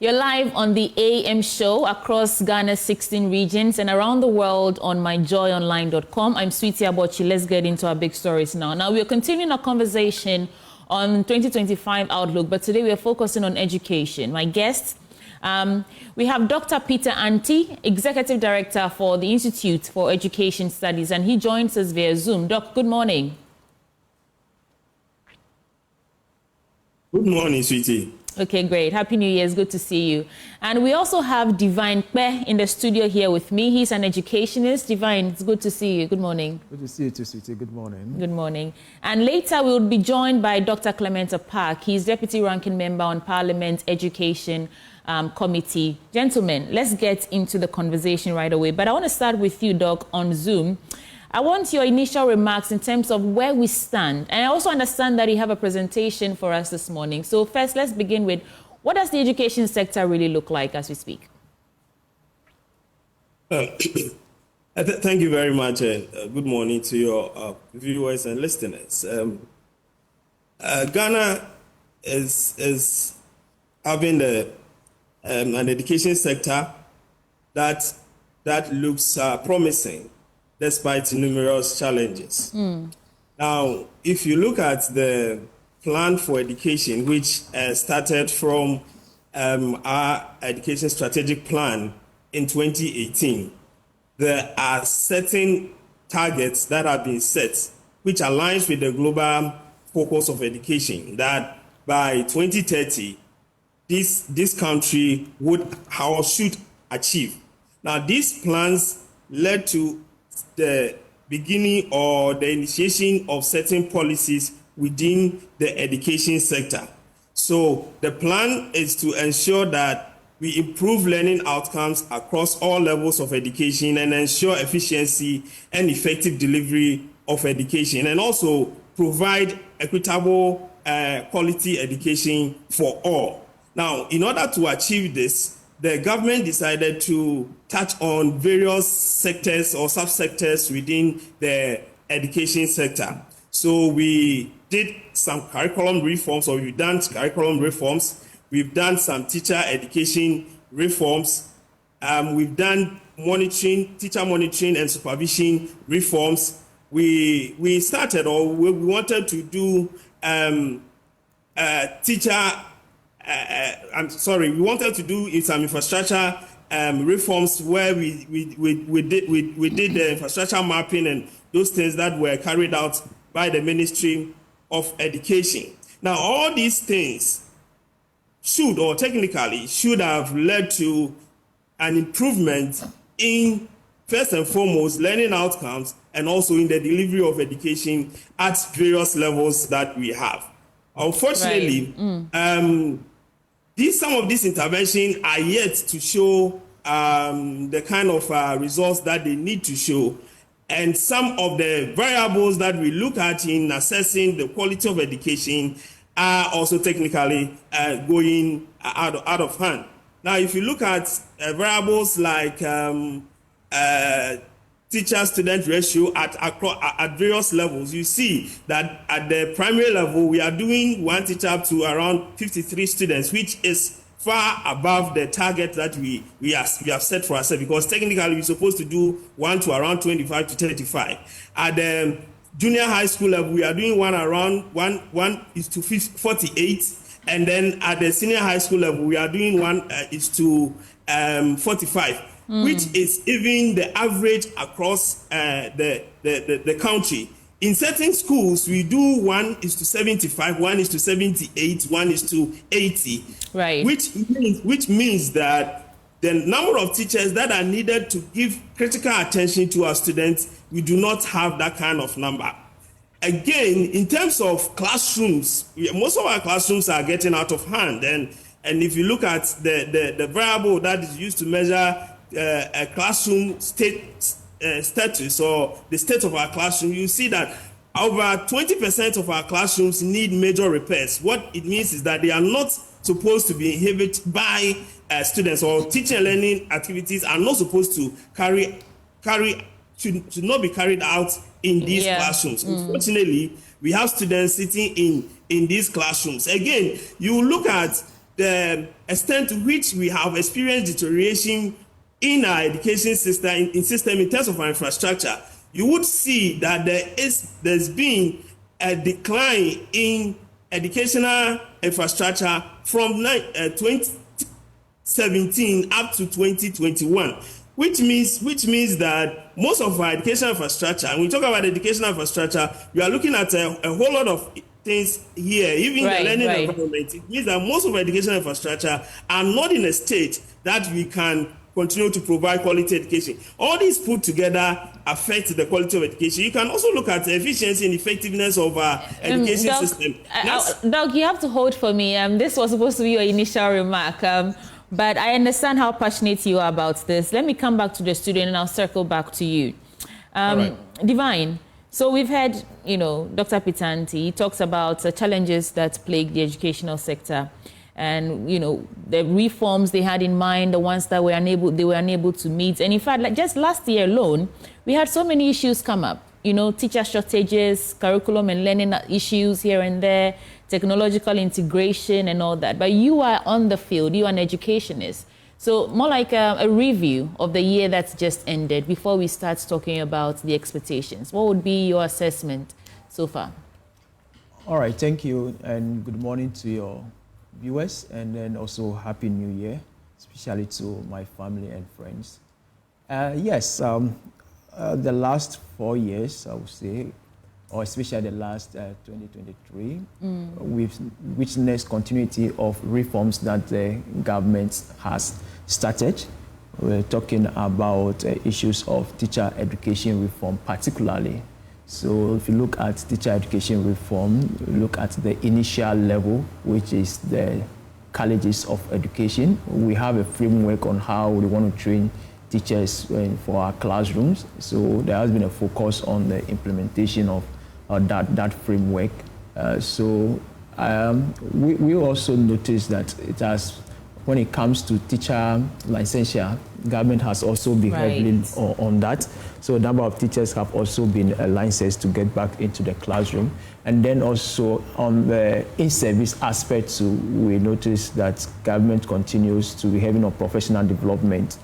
You're live on the AM show across Ghana's 16 regions and around the world on myjoyonline.com. I'm Sweetie Abochi. Let's get into our big stories now. Now, we're continuing our conversation on 2025 outlook, but today we are focusing on education. My guests, we have Dr. Peter Anti, Executive Director for the Institute for Education Studies, and he joins us via Zoom. Doc, good morning. Good morning, Sweetie. Okay, great. Happy New Year. It's good to see you. And we also have Divine Kpe in the studio here with me. He's an educationist. Divine, it's good to see you. Good morning. Good to see you too, Sweetie. Good morning. Good morning. And later we will be joined by Dr. Clementa Park. He's Deputy Ranking Member on Parliament Education Committee. Gentlemen, let's get into the conversation right away. But I want to start with you, Doc, on Zoom. I want your initial remarks in terms of where we stand. And I also understand that you have a presentation for us this morning. So first, let's begin with, what does the education sector really look like as we speak? Thank you very much, and good morning to your viewers and listeners. Ghana is having an education sector that looks promising, despite numerous challenges. Now, if you look at the plan for education, which started from our education strategic plan in 2018, there are certain targets that have been set, which aligns with the global focus of education, that by 2030, this country would or should achieve. Now, these plans led to the beginning or the initiation of certain policies within the education sector. So the plan is to ensure that we improve learning outcomes across all levels of education and ensure efficiency and effective delivery of education, and also provide equitable quality education for all. Now, in order to achieve this, the government decided to touch on various sectors or subsectors within the education sector. So we did some curriculum reforms, or we've done curriculum reforms. We've done some teacher education reforms. We've done teacher monitoring and supervision reforms. We wanted to do we wanted to do some infrastructure reforms where we did the infrastructure mapping and those things that were carried out by the Ministry of Education. Now, all these things should have led to an improvement in, first and foremost, learning outcomes, and also in the delivery of education at various levels that we have. Unfortunately, some of these interventions are yet to show the kind of results that they need to show. And some of the variables that we look at in assessing the quality of education are also technically going out of hand. Now, if you look at variables like teacher-student ratio at various levels, you see that at the primary level, we are doing one teacher up to around 53 students, which is far above the target that we have set for ourselves, because technically we're supposed to do one to around 25 to 35. At the junior high school level, we are doing one around 1 is to 48. And then at the senior high school level, we are doing 1 is to 45. Which is even the average across the country. In certain schools, we do 1 is to 75, 1 is to 78, 1 is to 80. Right. Which means that the number of teachers that are needed to give critical attention to our students, we do not have that kind of number. Again, in terms of classrooms, most of our classrooms are getting out of hand. And if you look at the variable that is used to measure a classroom status or the state of our classroom, you see that over 20% of our classrooms need major repairs. What it means is that they are not supposed to be inhabited by students, or teaching and learning activities are not supposed to should not be carried out in these classrooms. Unfortunately, we have students sitting in these classrooms. Again, you look at the extent to which we have experienced deterioration in our education system, in terms of our infrastructure, you would see that there's been a decline in educational infrastructure from 2017 up to 2021, which means that most of our educational infrastructure, and when we talk about educational infrastructure, we are looking at a whole lot of things here, even the learning environment. It means that most of our educational infrastructure are not in a state that we can continue to provide quality education. All these put together affect the quality of education. You can also look at the efficiency and effectiveness of our education system. Doug, you have to hold for me. This was supposed to be your initial remark, but I understand how passionate you are about this. Let me come back to the student and I'll circle back to you. Right. Divine, so we've had, Dr. Pitanti, he talks about the challenges that plague the educational sector. And the reforms they had in mind, the ones that they were unable to meet. And in fact, like just last year alone, we had so many issues come up. Teacher shortages, curriculum and learning issues here and there, technological integration and all that. But you are on the field, you are an educationist. So more like a review of the year that's just ended before we start talking about the expectations. What would be your assessment so far? All right, thank you, and good morning to your viewers, and then also Happy New Year, especially to my family and friends. The last 4 years, I would say, or especially the last 2023, we've witnessed continuity of reforms that the government has started. We're talking about issues of teacher education reform particularly. So if you look at teacher education reform, look at the initial level, which is the colleges of education. We have a framework on how we want to train teachers for our classrooms. So there has been a focus on the implementation of that framework. We also noticed that when it comes to teacher licensure, government has also been heavily on that. So a number of teachers have also been licensed to get back into the classroom. And then also on the in-service aspect, we notice that government continues to be having a professional development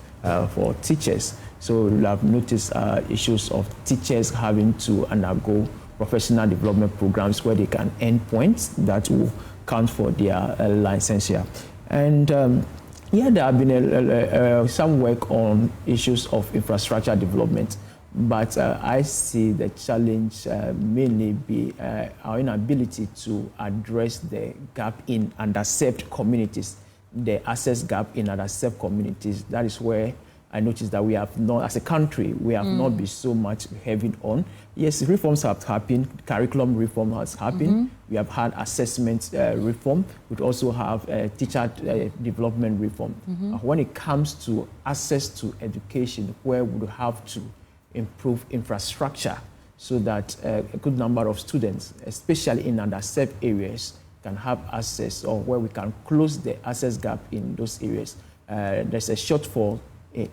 for teachers. So we have noticed issues of teachers having to undergo professional development programs where they can earn points that will count for their licensure. And there have been some work on issues of infrastructure development, but I see the challenge mainly be our inability to address the gap in underserved communities, the access gap in underserved communities. That is where I noticed that we have not, as a country, we have not been so much heavy on. Yes, reforms have happened, curriculum reform has happened. We have had assessment reform. We also have teacher development reform. When it comes to access to education, where we would have to improve infrastructure so that a good number of students, especially in underserved areas, can have access, or where we can close the access gap in those areas. There's a shortfall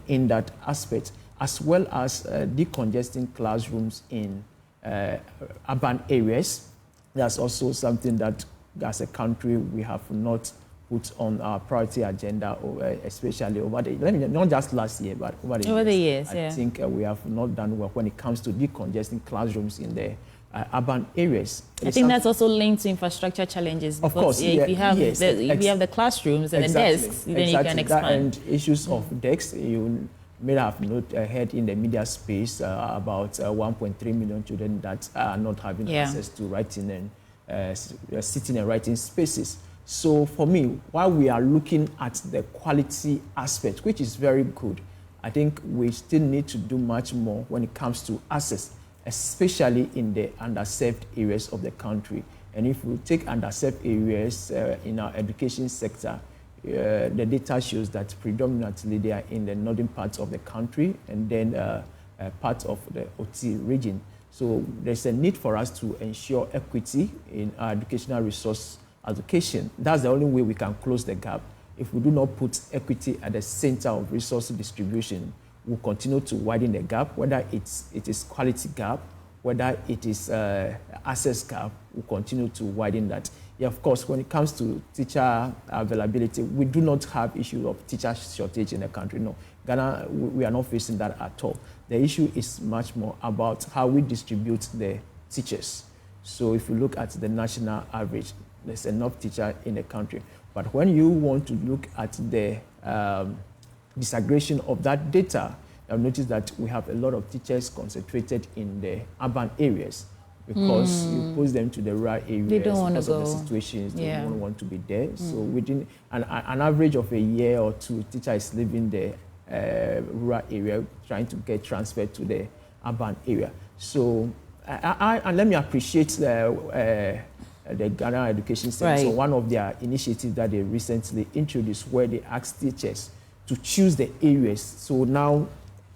in that aspect, as well as decongesting classrooms in urban areas. That's also something that, as a country, we have not put on our priority agenda, especially over not just last year, but over the years. I think we have not done well when it comes to decongesting classrooms in the urban areas. I think that's also linked to infrastructure challenges. Of course, if you have the classrooms and the desks, then you can expand. And issues of desks, you may have not heard in the media space about 1.3 million children that are not having access to writing and sitting and writing spaces. So for me, while we are looking at the quality aspect, which is very good, I think we still need to do much more when it comes to access, especially in the underserved areas of the country. And if we take underserved areas in our education sector, the data shows that predominantly they are in the northern parts of the country and then part of the OT region. So there's a need for us to ensure equity in our educational resource allocation. That's the only way we can close the gap. If we do not put equity at the center of resource distribution, we'll continue to widen the gap, whether it is quality gap whether it is access gap, we continue to widen that. Yeah, of course, when it comes to teacher availability, we do not have issue of teacher shortage in the country. No, Ghana, we are not facing that at all. The issue is much more about how we distribute the teachers. So if you look at the national average, there's enough teacher in the country. But when you want to look at the disaggregation of that data, you'll notice that we have a lot of teachers concentrated in the urban areas, because you post them to the rural areas, they don't want to because go. of the situations, they don't want to be there. So within an average of a year or two, teacher is leaving the rural area, trying to get transferred to the urban area. So and let me appreciate the Ghana Education Center. So one of their initiatives that they recently introduced, where they asked teachers to choose the areas. So now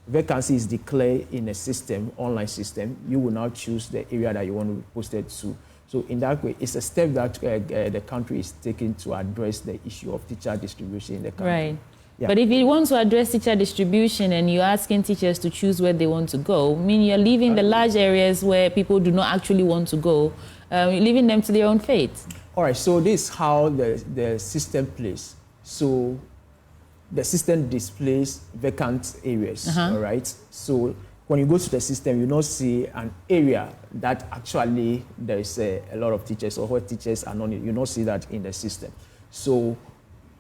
vacancy is declared in a system, online system. You will now choose the area that you want to be posted to. So in that way, it's a step that the country is taking to address the issue of teacher distribution in the country. Right. Yeah. But if you want to address teacher distribution and you're asking teachers to choose where they want to go, I mean, you're leaving the large areas where people do not actually want to go, leaving them to their own fate. All right, so this is how the system plays. So the system displays vacant areas, all right? So when you go to the system, you don't see an area that actually there is a lot of teachers, or where teachers are not, you don't see that in the system. So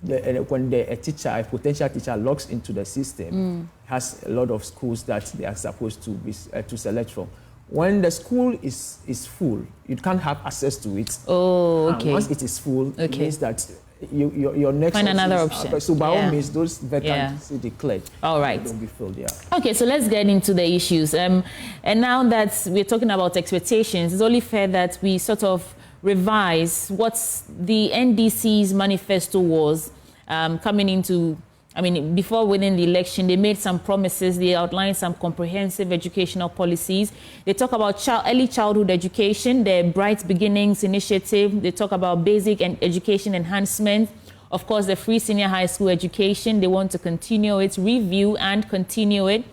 when a potential teacher logs into the system, has a lot of schools that they are supposed to be to select from. When the school is full, you can't have access to it. Oh, okay. And once it is full, it means that your next find another option. option. So by all means, those vacancies declared. All right. Don't be filled. Yeah. Okay, so let's get into the issues. And now that we're talking about expectations, it's only fair that we sort of revise what the NDC's manifesto was coming into. I mean, before winning the election, they made some promises. They outlined some comprehensive educational policies. They talk about early childhood education, their Bright Beginnings initiative. They talk about basic and education enhancement. Of course, the free senior high school education. They want to continue it, review and continue it.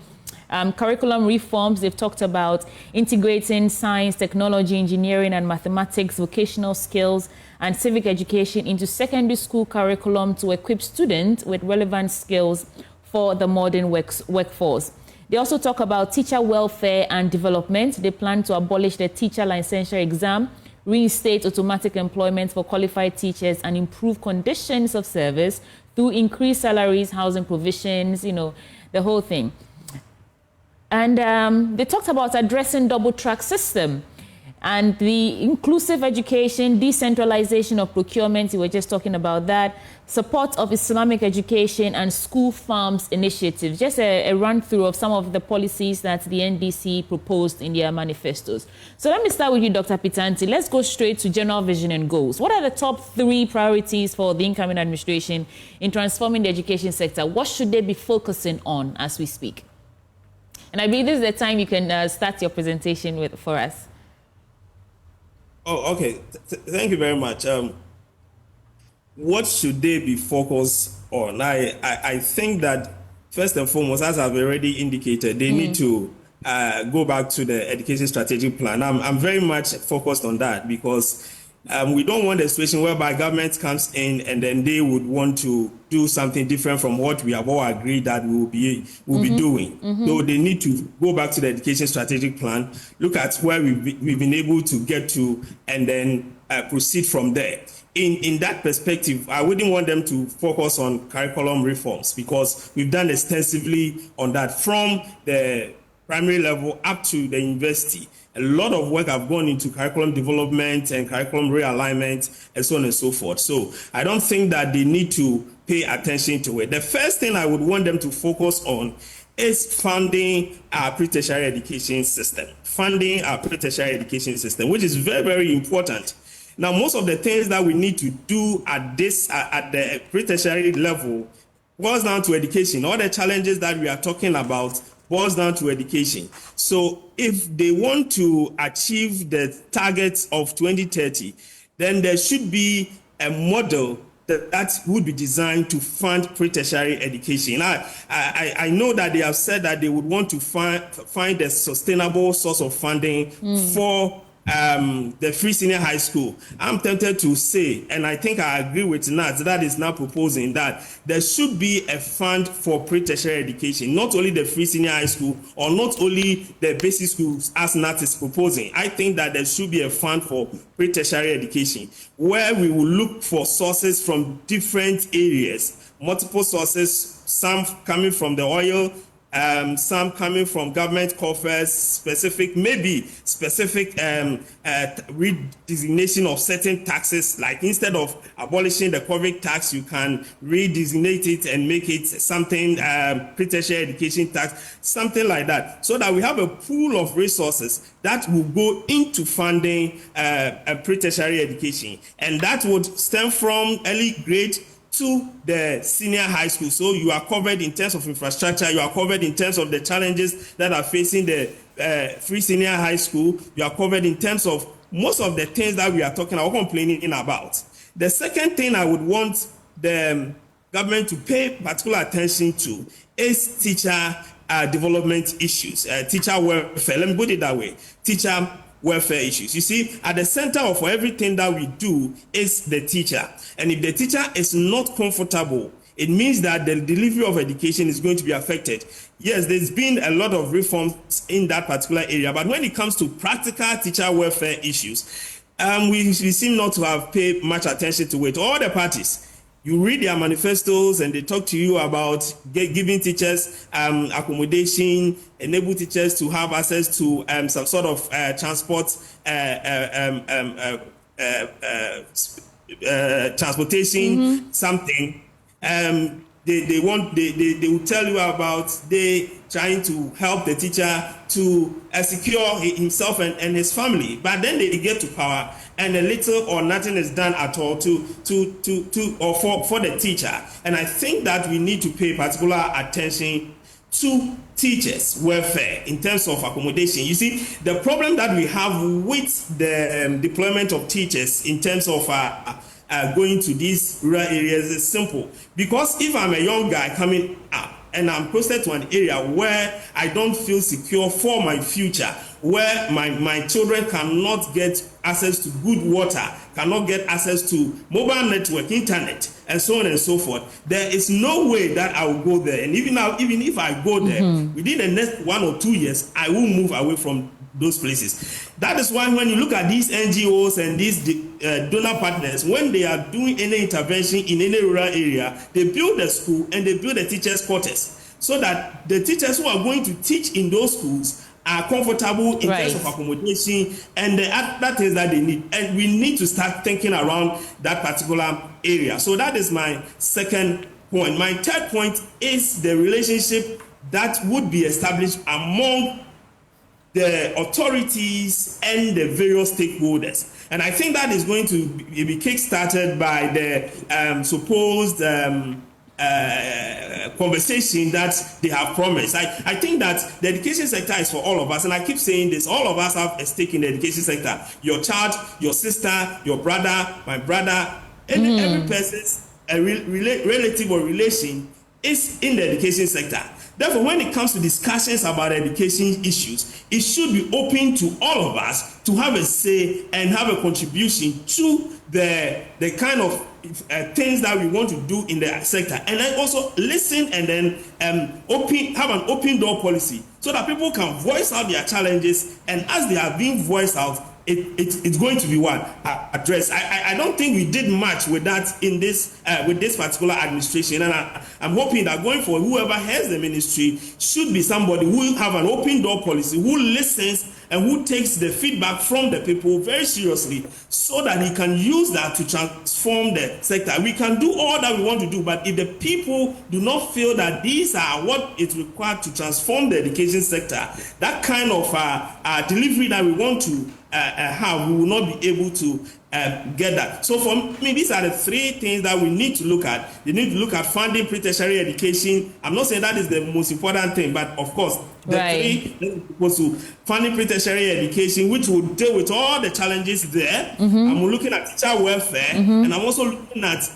Curriculum reforms, they've talked about integrating science, technology, engineering and mathematics, vocational skills and civic education into secondary school curriculum to equip students with relevant skills for the modern workforce. They also talk about teacher welfare and development. They plan to abolish the teacher licensure exam, reinstate automatic employment for qualified teachers and improve conditions of service through increased salaries, housing provisions, you know, the whole thing. And they talked about addressing double-track system and the inclusive education, decentralization of procurement. We were just talking about that. Support of Islamic education and school farms initiatives. Just a run-through of some of the policies that the NDC proposed in their manifestos. So let me start with you, Dr. Pitanti. Let's go straight to general vision and goals. What are the top 3 priorities for the incoming administration in transforming the education sector? What should they be focusing on as we speak? And I believe this is the time you can start your presentation for us. Oh, okay. Thank you very much. What should they be focused on? I think that first and foremost, as I've already indicated, they need to go back to the education strategic plan. I'm very much focused on that, because we don't want a situation whereby government comes in and then they would want to do something different from what we have all agreed that we will be doing. So they need to go back to the education strategic plan, look at where we've been able to get to, and then proceed from there. In that perspective, I wouldn't want them to focus on curriculum reforms, because we've done extensively on that from the primary level up to the university. A lot of work have gone into curriculum development and curriculum realignment and so on and so forth. So I don't think that they need to pay attention to it. The first thing I would want them to focus on is funding our pre-tertiary education system. Funding our pre-tertiary education system, which is very, very important. Now, most of the things that we need to do at the pre-tertiary level boils down to education. All the challenges that we are talking about boils down to education. So if they want to achieve the targets of 2030, then there should be a model that would be designed to fund pre-tertiary education. I know that they have said that they would want to find a sustainable source of funding for the free senior high school. I'm tempted to say, and I think I agree with Nat, that is now proposing that there should be a fund for pre-tertiary education, not only the free senior high school or not only the basic schools as Nat is proposing. I think that there should be a fund for pre-tertiary education where we will look for sources from different areas, multiple sources, some coming from the oil, some coming from government coffers, maybe specific redesignation of certain taxes, like instead of abolishing the COVID tax, you can redesignate it and make it something, pre-tertiary education tax, something like that, so that we have a pool of resources that will go into funding pre-tertiary education. And that would stem from early grade to the senior high school. So you are covered in terms of infrastructure, you are covered in terms of the challenges that are facing the free senior high school, you are covered in terms of most of the things that we are talking about, complaining about. The second thing I would want the government to pay particular attention to is teacher development issues, teacher welfare. Let me put it that way, teacher welfare issues. You see, at the center of everything that we do is the teacher. And if the teacher is not comfortable, it means that the delivery of education is going to be affected. Yes, there's been a lot of reforms in that particular area, but when it comes to practical teacher welfare issues, we seem not to have paid much attention to it. All the parties, you read their manifestos and they talk to you about giving teachers accommodation, enable teachers to have access to some sort of transport, transportation, something. They will tell you about they trying to help the teacher to secure himself and his family, but then they get to power and a little or nothing is done at all for the teacher. And I think that we need to pay particular attention to teachers' welfare in terms of accommodation. You see, the problem that we have with the deployment of teachers in terms of going to these rural areas is simple. Because if I'm a young guy coming up and I'm posted to an area where I don't feel secure for my future, where my children cannot get access to good water, cannot get access to mobile network, internet, and so on and so forth, there is no way that I will go there. And even if I go there, within the next 1 or 2 years, I will move away from those places. That is why when you look at these NGOs and these donor partners, when they are doing any intervention in any rural area, they build a school and they build a teachers' quarters so that the teachers who are going to teach in those schools are comfortable in terms of accommodation and the other things that they need. And we need to start thinking around that particular area. So that is my second point. My third point is the relationship that would be established among the authorities and the various stakeholders. And I think that is going to be kick-started by the supposed conversation that they have promised. I think that the education sector is for all of us, and I keep saying this, all of us have a stake in the education sector. Your child, your sister, your brother, my brother, every person's relative or relation is in the education sector. Therefore, when it comes to discussions about education issues, it should be open to all of us to have a say and have a contribution to the kind of things that we want to do in the sector. And then also listen and then have an open door policy so that people can voice out their challenges, and as they are being voiced out, it's going to be addressed. I don't think we did much with that in this with this particular administration, and I'm hoping that going forward, whoever has the ministry should be somebody who have an open door policy, who listens and who takes the feedback from the people very seriously, so that he can use that to transform the sector. We can do all that we want to do, but if the people do not feel that these are what is required to transform the education sector, that kind of delivery that we want to have, we will not be able to get that. So for me, these are the three things that we need to look at. You need to look at funding pre-tertiary education. I'm not saying that is the most important thing, but of course, the three supposed to funding pre-tertiary education, which will deal with all the challenges there. I'm looking at teacher welfare, and I'm also looking at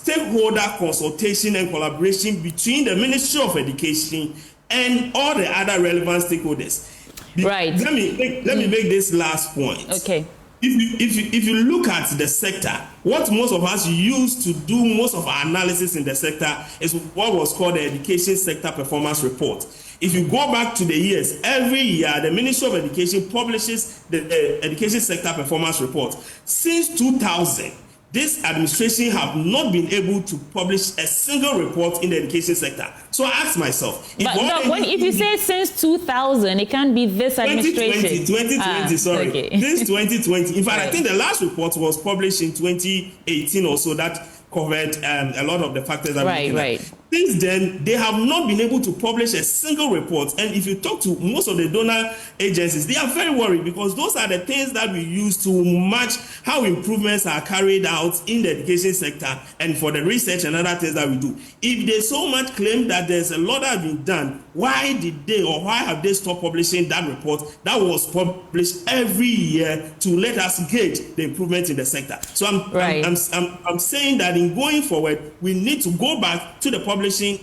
stakeholder consultation and collaboration between the Ministry of Education and all the other relevant stakeholders. Right. Let me make this last point. Okay. If you look at the sector, what most of us use to do most of our analysis in the sector is what was called the Education Sector Performance Report. If you go back to the years, every year the Ministry of Education publishes the Education Sector Performance Report. Since 2000, this administration have not been able to publish a single report in the education sector. So I ask myself, if you say since 2000, it can't be this administration. 2020, sorry. Okay. This 2020. In fact, Right. I think the last report was published in 2018 or so that covered a lot of the factors that we're looking at. Since then, they have not been able to publish a single report. And if you talk to most of the donor agencies, they are very worried because those are the things that we use to match how improvements are carried out in the education sector and for the research and other things that we do. If they so much claim that there's a lot that has been done, why have they stopped publishing that report that was published every year to let us gauge the improvement in the sector? So I'm saying that in going forward, we need to go back to the publishing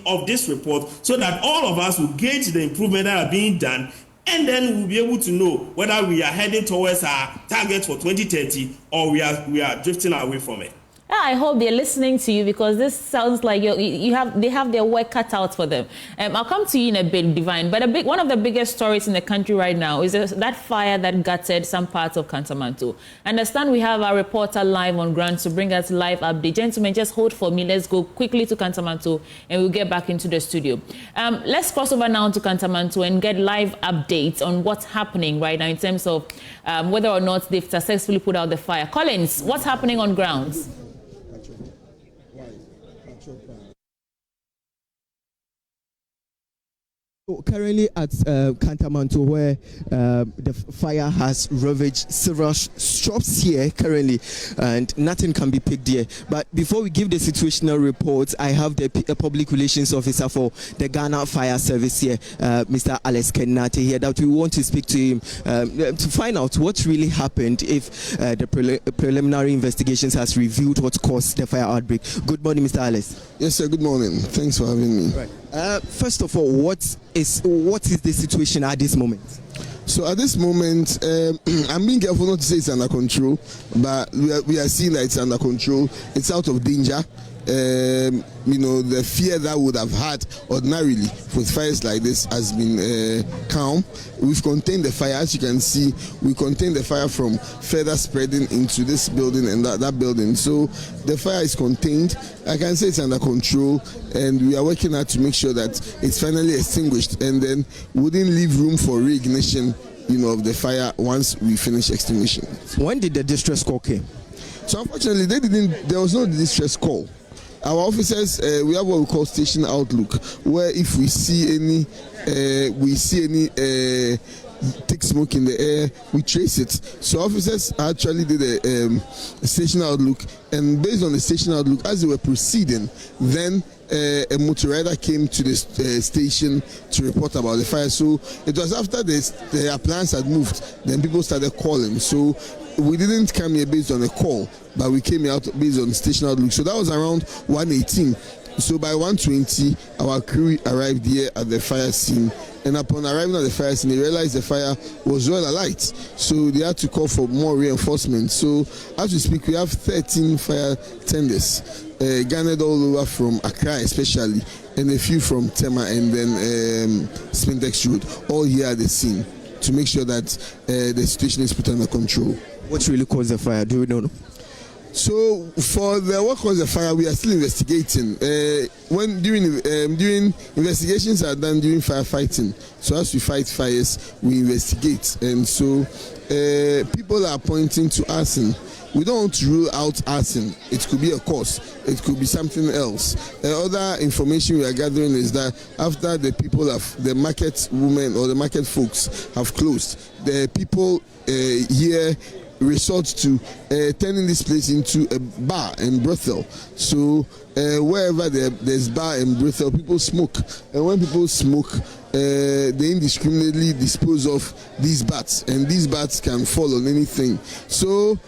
of this report so that all of us will gauge the improvement that are being done, and then we'll be able to know whether we are heading towards our target for 2030 or we are drifting away from it. I hope they're listening to you because this sounds like they have their work cut out for them. I'll come to you in a bit, Divine. But one of the biggest stories in the country right now is that fire that gutted some parts of Kantamanto. I understand we have our reporter live on ground to bring us live update. Gentlemen, just hold for me. Let's go quickly to Kantamanto and we'll get back into the studio. Let's cross over now to Kantamanto and get live updates on what's happening right now in terms of whether or not they've successfully put out the fire. Collins, what's happening on ground? Currently at Kantamanto, where the fire has ravaged several shops here currently, and nothing can be picked here. But before we give the situational report, I have the public relations officer for the Ghana Fire Service here, Mr. Alex Kenate here, that we want to speak to him to find out what really happened, if the preliminary investigations has revealed what caused the fire outbreak. Good morning, Mr. Alex. Yes, sir. Good morning. Thanks for having me. Right. First of all, what is the situation at this moment? So at this moment, I'm being careful not to say it's under control, but we are seeing that it's under control. It's out of danger. The fear that would have had ordinarily with fires like this has been calm. We've contained the fire. As you can see, we contained the fire from further spreading into this building and that building. So the fire is contained. I can say it's under control, and we are working hard to make sure that it's finally extinguished, and then wouldn't leave room for reignition, of the fire once we finish extinguishing. When did the distress call came? So unfortunately, there was no distress call. Our officers, we have what we call station outlook, where if we see any thick smoke in the air, we trace it. So officers actually did a station outlook, and based on the station outlook, as they were proceeding, then a motor rider came to the station to report about the fire. So it was after the appliance had moved, then people started calling. So we didn't come here based on a call, but we came out based on station outlook. So that was around 1:18. So by 1:20, our crew arrived here at the fire scene. And upon arriving at the fire scene, they realized the fire was well alight. So they had to call for more reinforcements. So as we speak, we have 13 fire tenders garnered all over from Accra especially, and a few from Tema and then Spintex Road, all here at the scene to make sure that the situation is put under control. What really caused the fire? Do we know? So for what caused the fire, we are still investigating. During investigations are done during firefighting. So as we fight fires, we investigate, and so people are pointing to arson. We don't want to rule out arson. It could be a cause. It could be something else. Other information we are gathering is that after the market women or the market folks have closed, the people here resort to turning this place into a bar and brothel. So wherever there's bar and brothel, people smoke, and when people smoke, they indiscriminately dispose of these bats, and these bats can fall on anything. So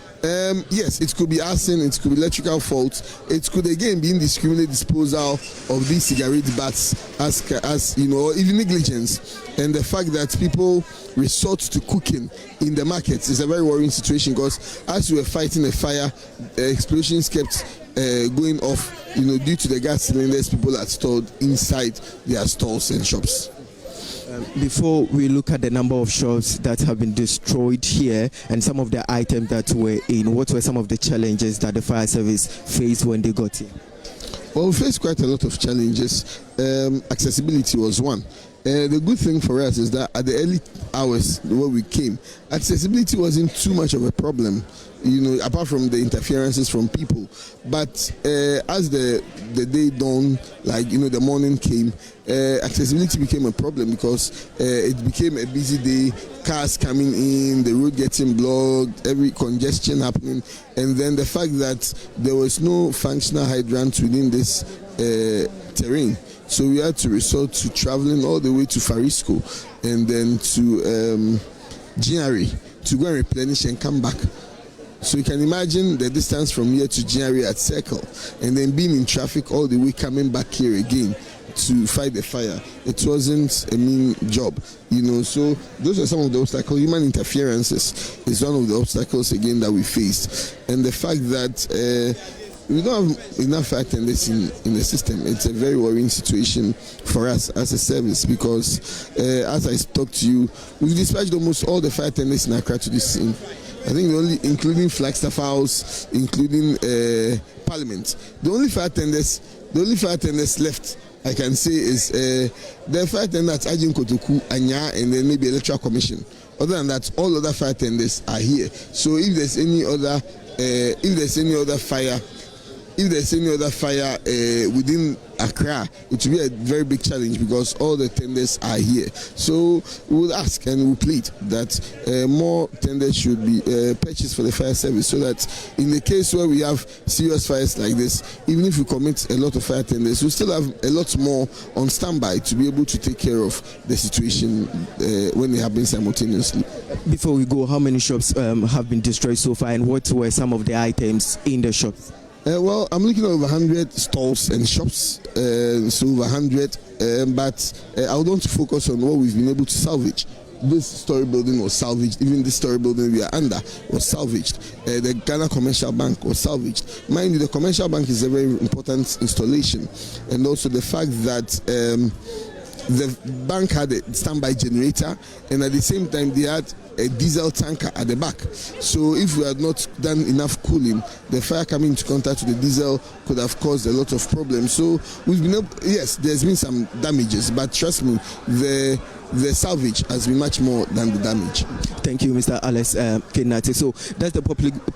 yes, it could be arson, it could be electrical fault, it could again be indiscriminate disposal of these cigarette bats as you know, or even negligence. And the fact that people resort to cooking in the markets is a very worrying situation, because as we were fighting a fire, explosions kept going off, you know, due to the gas cylinders people had stored inside their stores and shops. Before we look at the number of shops that have been destroyed here and some of the items that were in, what were some of the challenges that the fire service faced when they got here? Well, we faced quite a lot of challenges. Accessibility was one. The good thing for us is that at the early hours when we came, accessibility wasn't too much of a problem, you know, apart from the interferences from people. But as the day dawned, like, you know, the morning came, accessibility became a problem, because it became a busy day, cars coming in, the road getting blocked, every congestion happening, and then the fact that there was no functional hydrant within this terrain. So we had to resort to traveling all the way to Farisco and then to GNRE to go and replenish and come back. So you can imagine the distance from here to GNRE at Circle, and then being in traffic all the way coming back here again to fight the fire. It wasn't a mean job, you know. So those are some of the obstacles. Human interferences is one of the obstacles again that we faced, and the fact that we don't have enough fire attendants in the system. It's a very worrying situation for us as a service, because as I talked to you, we've dispatched almost all the fire attendants in Accra to this scene. I think including Flagstaff House, including Parliament, the only fire attendants left, I can say, is the fire attendants Ajin Kotoku, Anya, and then maybe Electoral Commission. Other than that, all other fire attendants are here. So if there's any other fire within Accra, it will be a very big challenge, because all the tenders are here. So we will ask and we will plead that more tenders should be purchased for the fire service, so that in the case where we have serious fires like this, even if we commit a lot of fire tenders, we still have a lot more on standby to be able to take care of the situation when they happen simultaneously. Before we go, how many shops have been destroyed so far, and what were some of the items in the shops? Well, I'm looking at over 100 stalls and shops, so over 100, but I would want to focus on what we've been able to salvage. This story building was salvaged. Even this story building we are under was salvaged. The Ghana Commercial Bank was salvaged. Mind you, the Commercial Bank is a very important installation, and also the fact that the bank had a standby generator, and at the same time they had a diesel tanker at the back. So if we had not done enough cooling, the fire coming into contact with the diesel could have caused a lot of problems. So we've been yes, there's been some damages, but trust me, the salvage has been much more than the damage. Thank you, Mr. Alex Kenati. So that's the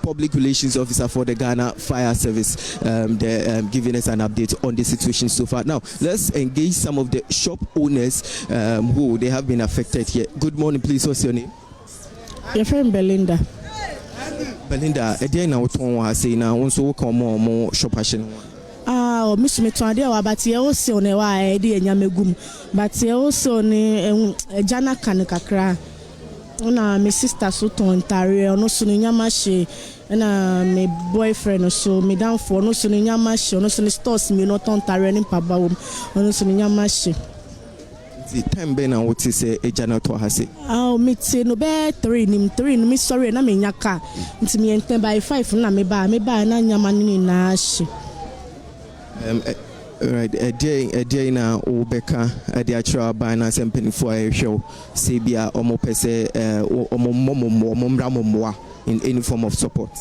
public relations officer for the Ghana Fire Service. They're giving us an update on the situation so far. Now, let's engage some of the shop owners who they have been affected here. Good morning, please. What's your name? Your friend Belinda. Belinda, again, I was saying now, also come more shop action. Miss Metuade or Batia also ne wa edi enyamegum Batia also ne jana kanakakra na my sister so ton tare ono so nyamache na my boyfriend so me down for no so nyamache ono so stores me no ton tare ni paba wo ono so nyamache the time be na what is a jana to hase me say no be 3 me sorry na me nyaka nti me enten by 5 na me ba na nyama ni na ahye. Right, a day now, Obeka, a dear child by an assembly for a show, Sabia, or Mopese, or Momramomoa in any form of support.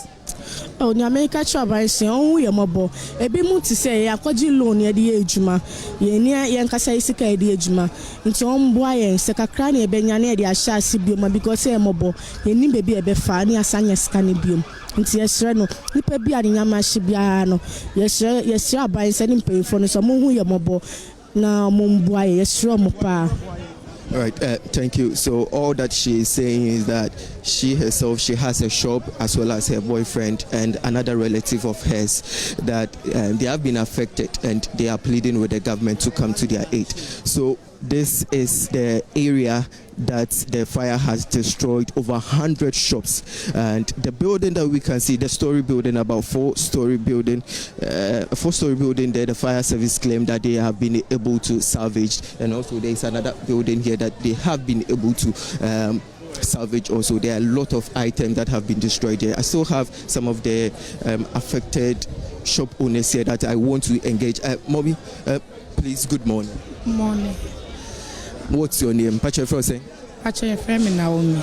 Oh, Nameka Chaba is only a mobile. A bit more to say, I called you loan near the Ejuma, near Yankasa Sika the Ejuma, into on boy and Sakakrani, Benyane, the Asha Sibiuma, because a mobile, a name baby a befani, a sanya scanibium. Into yes, Reno, Nipa Biana Shibiano, yes, by sending pay for some more mobile. Now, Mumboy, yes, Romopa. All right, thank you. So, all that she is saying is that she herself, she has a shop as well as her boyfriend and another relative of hers that they have been affected and they are pleading with the government to come to their aid. So this is the area that the fire has destroyed over 100 shops, and the building that we can see, the story building, about four-story building there, the fire service claimed that they have been able to salvage, and also there is another building here that they have been able to salvage also. There are a lot of items that have been destroyed here. I still have some of the affected shop owners here that I want to engage. Mommy, please, good morning. Good morning. What's your name? Pacho Frose? Pacho friend me Naomi.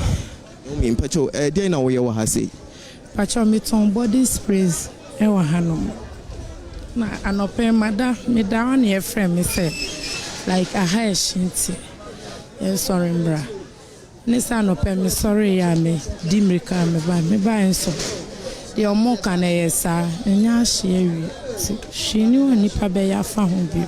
Naomi, Pacho, dey na wo ha say. Pacho me ton body sprays e wa hanom. Na anope mada me da on your friend me say like a high shinty. Sorry mbra. Ne sa anope me sorry ya me dimrika me ba enso. The omo kan e yesa nya hye wi. Shini woni pa be ya fa ho bi.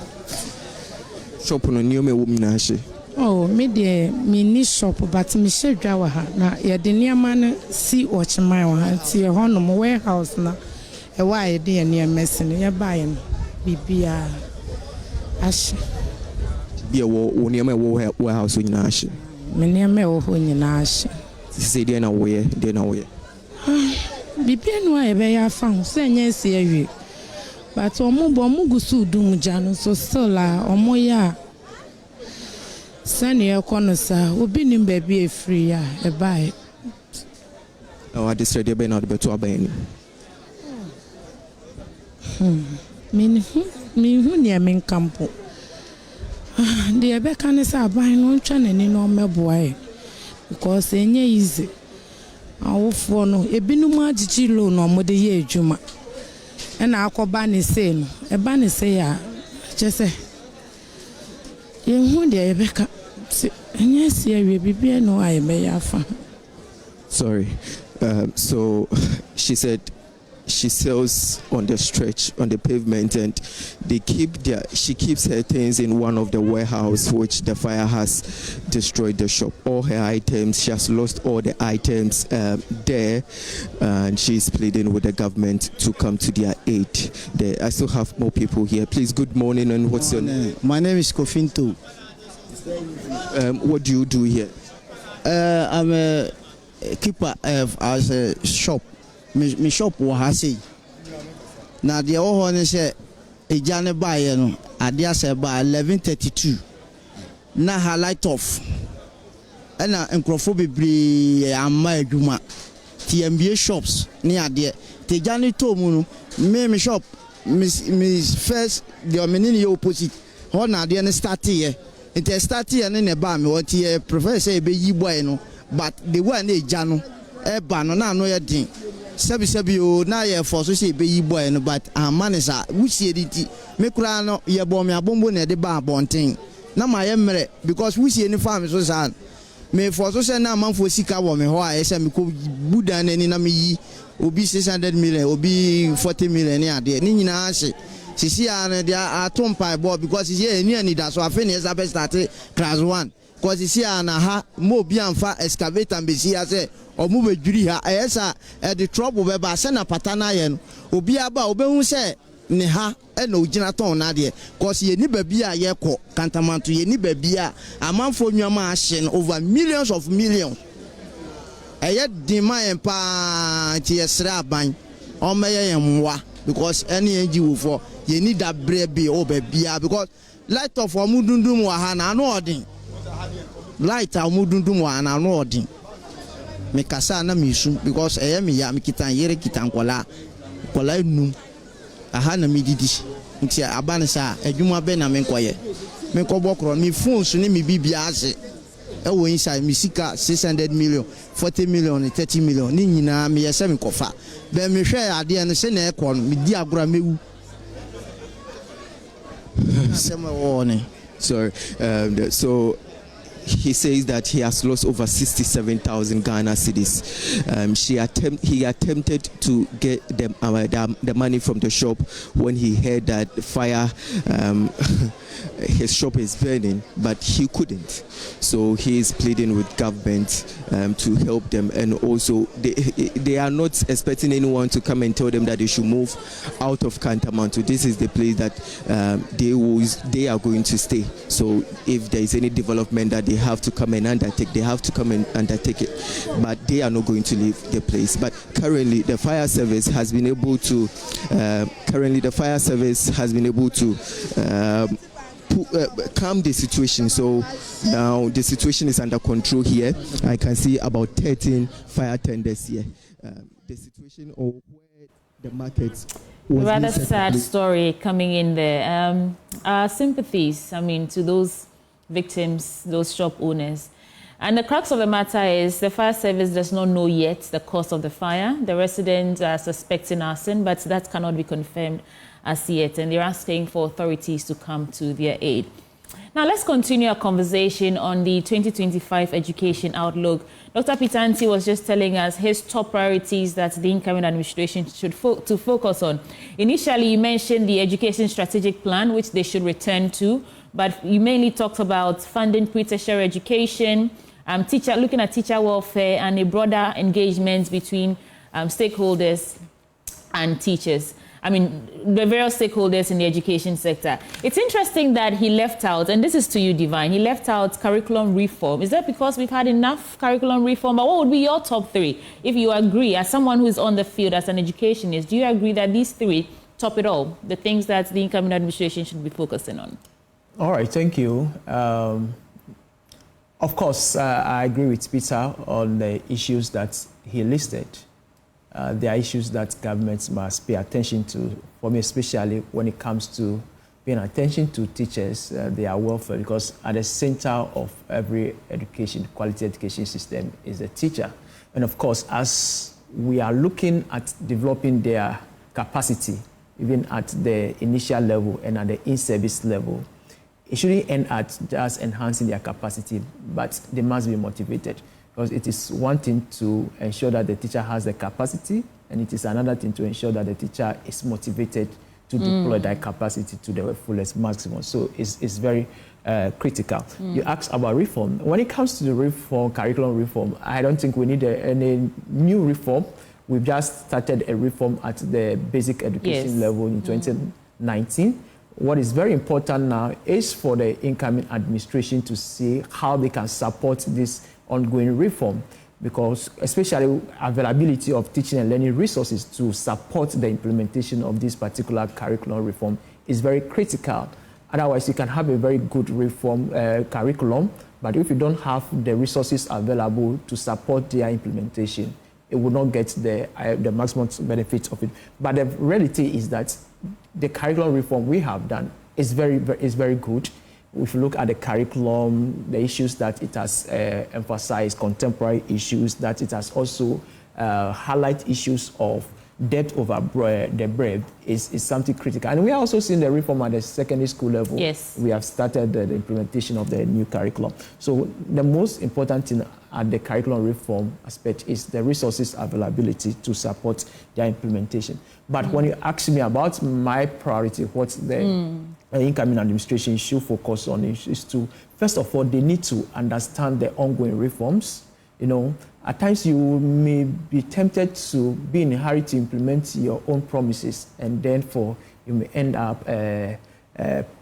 Shop no niome wo mina hye. Oh, me de mini shop but me she dwa wa ha na ye de niam na si ochman wa ha ti ho no warehouse na e wa ye de niam messing ye buy no bibia ashe bia wo niam warehouse nyina ashe me niam wo ho nyina ashe se de na wo ye bibia no e be ya fa ho se nya si awie but omo gusu dum janu so still omo ya Sani konosa obi nim baby e free ya e buy. I destroy the ben out beto abani. Me hu ne men campo. The ebe kan say aban no ntwa nani no meboa because enye easy. Awofo no ebinum agigi loan no mo de ye adwuma. E na akoba ne say no e ba ne say ya chese. Ye hu de ebe ka Sorry. So she said she sells on the stretch on the pavement, and she keeps her things in one of the warehouse which the fire has destroyed the shop. All her items, she has lost all the items there, and she's pleading with the government to come to their aid. I still have more people here. Please, good morning, and what's your name? My name is Kofinto. What do you do here? I'm a keeper as a shop. My shop was now the old one is a Johnny buy no. I dare say by 11:32. Now her light off. And encrophobe am my juma. TMBA shops near there. The Johnny told me shop. Miss first the mini opposite. How now the start here. It start here and in a bar. What here professor be ye boy no. But the one a jano. E ba no na no ye din. Sebi o na ye for so say be yi boy no, but man is a which ye dit me kura no ye bom me abombo na de ba bonten na ma ye mere because which ye ni farm so san me for so say na man for sika wo me ho a ye say me ko buda na ni na me yi obi 600 million obi 40 million ni ade ni nyina ase sisi a na dia atom pai bo because ye ni ani da so afi na esa be start class 1 because sisi a na ha mo bi amfa excavator be si ase omu bedwiri ha ayesa the trouble be ba se na patana ye no obi aba obehu se ne ha e na ogina ton na de cause ye ni babi a ye ko Kantamanto ye ni babi a amanfo nwama ahye no over millions of millions eye demand pa ti yesra ban o meye yemwa because any NGO for ye need that brebe o babi a because light of omudundum wa ha na no odin light omudundum wa na no odin me kasa na misu because me ya me kitan yere kitan kola num aha na me didi nti abane sa adwuma be na me nkoye me kobokro me phone so ne me bibia ase e wo inside me sika 600 million 40 million 30 million ni nyina me yese me kofa be me hwe ade no se na e ko no me di agora mewu Sorry. So he says that he has lost over 67,000 Ghana cedis. He attempted to get the money from the shop when he heard that the fire, his shop is burning, but he couldn't. So he is pleading with government to help them, and also they are not expecting anyone to come and tell them that they should move out of Kantamanto. This is the place that they are going to stay. So if there is any development that they have to come and undertake, they have to come and undertake it. But they are not going to leave the place. But currently, the fire service has been able to. Calm the situation. So now the situation is under control here. I can see about 13 fire tenders here. The situation of where the market was rather sad story coming in there. Our sympathies, to those victims, those shop owners. And the crux of the matter is the fire service does not know yet the cause of the fire. The residents are suspecting arson, but that cannot be confirmed as yet, and they're asking for authorities to come to their aid. Now, let's continue our conversation on the 2025 education outlook. Dr. Pitanti was just telling us his top priorities that the incoming administration should focus on. Initially, you mentioned the education strategic plan, which they should return to, but you mainly talked about funding pre-tertiary education, looking at teacher welfare, and a broader engagement between stakeholders and teachers. The various stakeholders in the education sector. It's interesting that he left out, and this is to you, Divine, he left out curriculum reform. Is that because we've had enough curriculum reform? But what would be your top three? If you agree, as someone who is on the field as an educationist, do you agree that these three top it all, the things that the incoming administration should be focusing on? All right, thank you. Of course, I agree with Peter on the issues that he listed. There are issues that governments must pay attention to, for me especially when it comes to paying attention to teachers, their welfare, because at the center of every quality education system is the teacher. And of course, as we are looking at developing their capacity, even at the initial level and at the in-service level, it shouldn't end at just enhancing their capacity, but they must be motivated. Because it is one thing to ensure that the teacher has the capacity, and it is another thing to ensure that the teacher is motivated to deploy that capacity to the fullest maximum. So it's very critical. You asked about reform. When it comes to the reform, curriculum reform, I don't think we need any new reform. We've just started a reform at the basic education level in 2019. What is very important now is for the incoming administration to see how they can support this ongoing reform, because especially availability of teaching and learning resources to support the implementation of this particular curriculum reform is very critical. Otherwise, you can have a very good reform curriculum, but if you don't have the resources available to support their implementation, it will not get the maximum benefit of it. But the reality is that the curriculum reform we have done is very good. If you look at the curriculum, the issues that it has emphasized, contemporary issues, that it has also highlight issues of depth over the breadth is something critical. And we are also seeing the reform at the secondary school level. Yes. We have started the implementation of the new curriculum. So the most important thing at the curriculum reform aspect is the resources availability to support their implementation. But when you ask me about my priority, what the incoming administration should focus on is to, first of all, they need to understand the ongoing reforms. At times you may be tempted to be in a hurry to implement your own promises, and then you may end up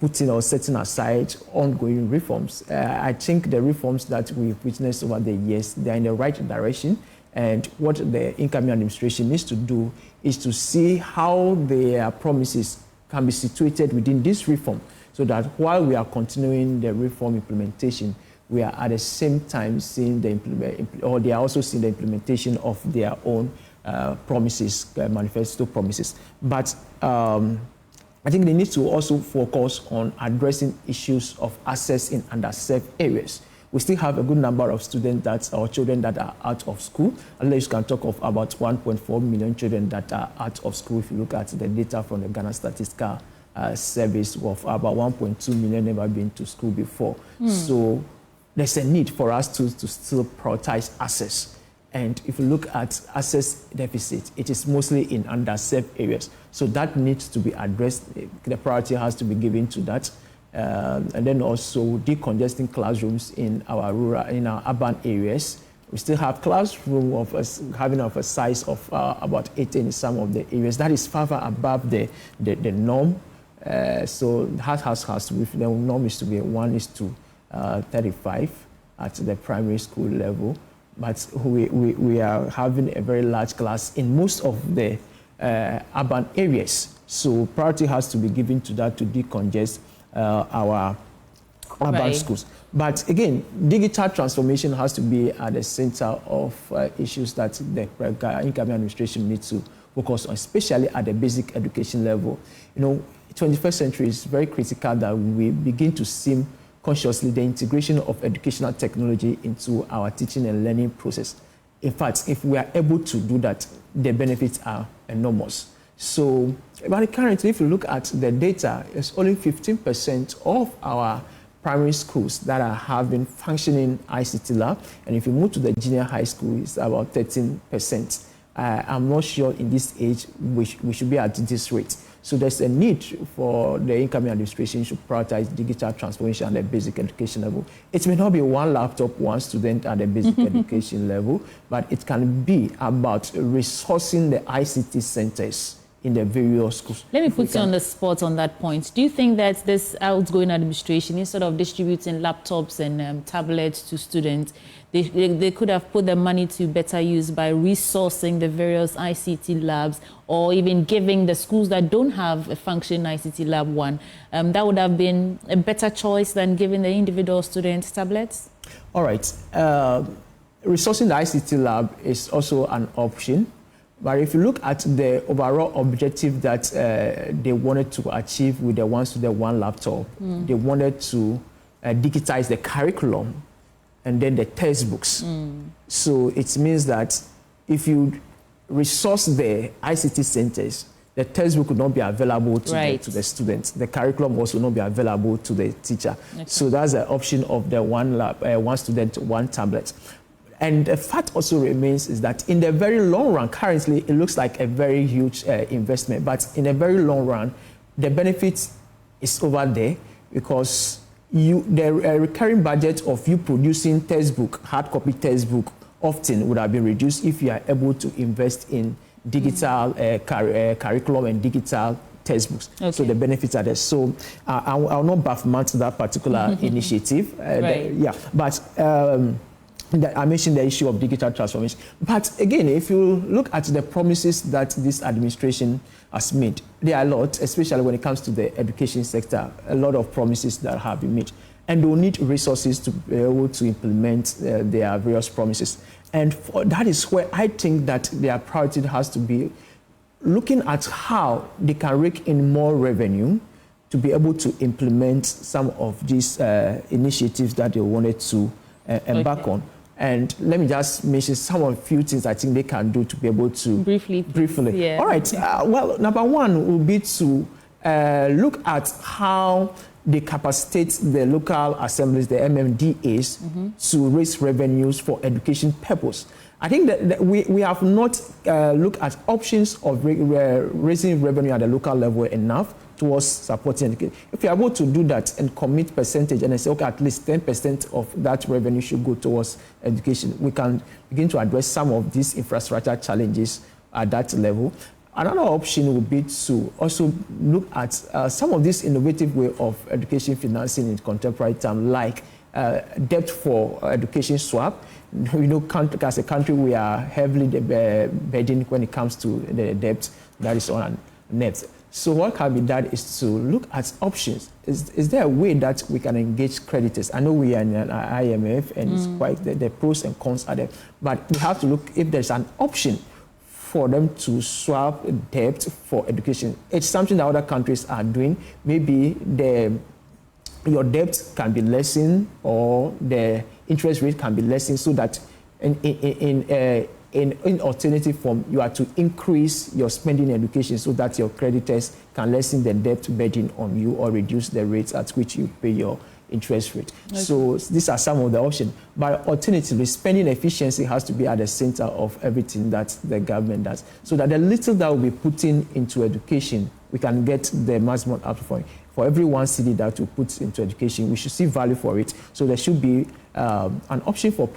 putting or setting aside ongoing reforms. I think the reforms that we've witnessed over the years, they're in the right direction. And what the incoming administration needs to do is to see how their promises can be situated within this reform, so that while we are continuing the reform implementation, we are at the same time seeing they are also seeing the implementation of their own promises, manifesto promises. But I think they need to also focus on addressing issues of access in underserved areas. We still have a good number of students or children that are out of school. At least you can talk of about 1.4 million children that are out of school. If you look at the data from the Ghana Statistical Service, of about 1.2 million never been to school before. So there's a need for us to still prioritize access. And if you look at access deficit, it is mostly in underserved areas. So that needs to be addressed. The priority has to be given to that. And then also decongesting classrooms in our urban areas. We still have classroom having a size of about 18 in some of the areas. That is far above the norm. So that has to be, the norm is to be 1:35 at the primary school level. But we are having a very large class in most of the urban areas. So priority has to be given to that to decongest our urban schools. But again, digital transformation has to be at the center of issues that the incoming administration needs to focus on, especially at the basic education level. 21st century is very critical that we begin to see consciously the integration of educational technology into our teaching and learning process. In fact, if we are able to do that, the benefits are enormous. So, but currently, if you look at the data, it's only 15% of our primary schools that are having functioning ICT lab, and if you move to the junior high school, it's about 13%. I'm not sure in this age we should be at this rate. So there's a need for the incoming administration to prioritize digital transformation at the basic education level. It may not be one laptop, one student at the basic education level, but it can be about resourcing the ICT centers in the various schools. Let me put you on the spot on that point. Do you think that this outgoing administration, instead of distributing laptops and tablets to students, they could have put the money to better use by resourcing the various ICT labs, or even giving the schools that don't have a functioning ICT lab one? That would have been a better choice than giving the individual students tablets? All right. Resourcing the ICT lab is also an option. But if you look at the overall objective that they wanted to achieve with the one student, one laptop, they wanted to digitize the curriculum and then the textbooks. So it means that if you resource the ICT centers, the textbook would not be available to the students. The curriculum also will not be available to the teacher. Okay. So that's the option of the one student, one tablet. And the fact also remains is that in the very long run, currently it looks like a very huge investment, but in a very long run, the benefit is over there, because the recurring budget of you producing textbook, hard copy textbook, often would have been reduced if you are able to invest in digital curriculum and digital textbooks. Okay. So the benefits are there. So I'll not bafflement that particular initiative. But I mentioned the issue of digital transformation. But again, if you look at the promises that this administration has made, there are a lot, especially when it comes to the education sector, a lot of promises that have been made. And they will need resources to be able to implement their various promises. And that is where I think that their priority has to be looking at how they can rake in more revenue to be able to implement some of these initiatives that they wanted to embark on. And let me just mention some of a few things I think they can do to be able to... Briefly. Yeah. All right. Well, number one will be to look at how they capacitate the local assemblies, the MMDAs, to raise revenues for education purpose. I think that we have not looked at options of raising revenue at the local level enough towards supporting education. If you're able to do that and commit percentage and say, okay, at least 10% of that revenue should go towards education, we can begin to address some of these infrastructure challenges at that level. Another option would be to also look at some of this innovative way of education financing in contemporary time, like debt for education swap. As a country, we are heavily burdened when it comes to the debt that is on net. So what can be done is to look at options. Is there a way that we can engage creditors? I know we are in an IMF, and it's quite the pros and cons are there. But we have to look if there's an option for them to swap debt for education. It's something that other countries are doing. Maybe your debt can be lessened, or the interest rate can be lessened, so that in alternative form, you are to increase your spending in education so that your creditors can lessen the debt burden on you or reduce the rates at which you pay your interest rate. Okay. So these are some of the options. But alternatively, spending efficiency has to be at the center of everything that the government does. So that the little that will be put into education, we can get the maximum out for it. For every 1 cedi that we put into education, we should see value for it. So there should be an option for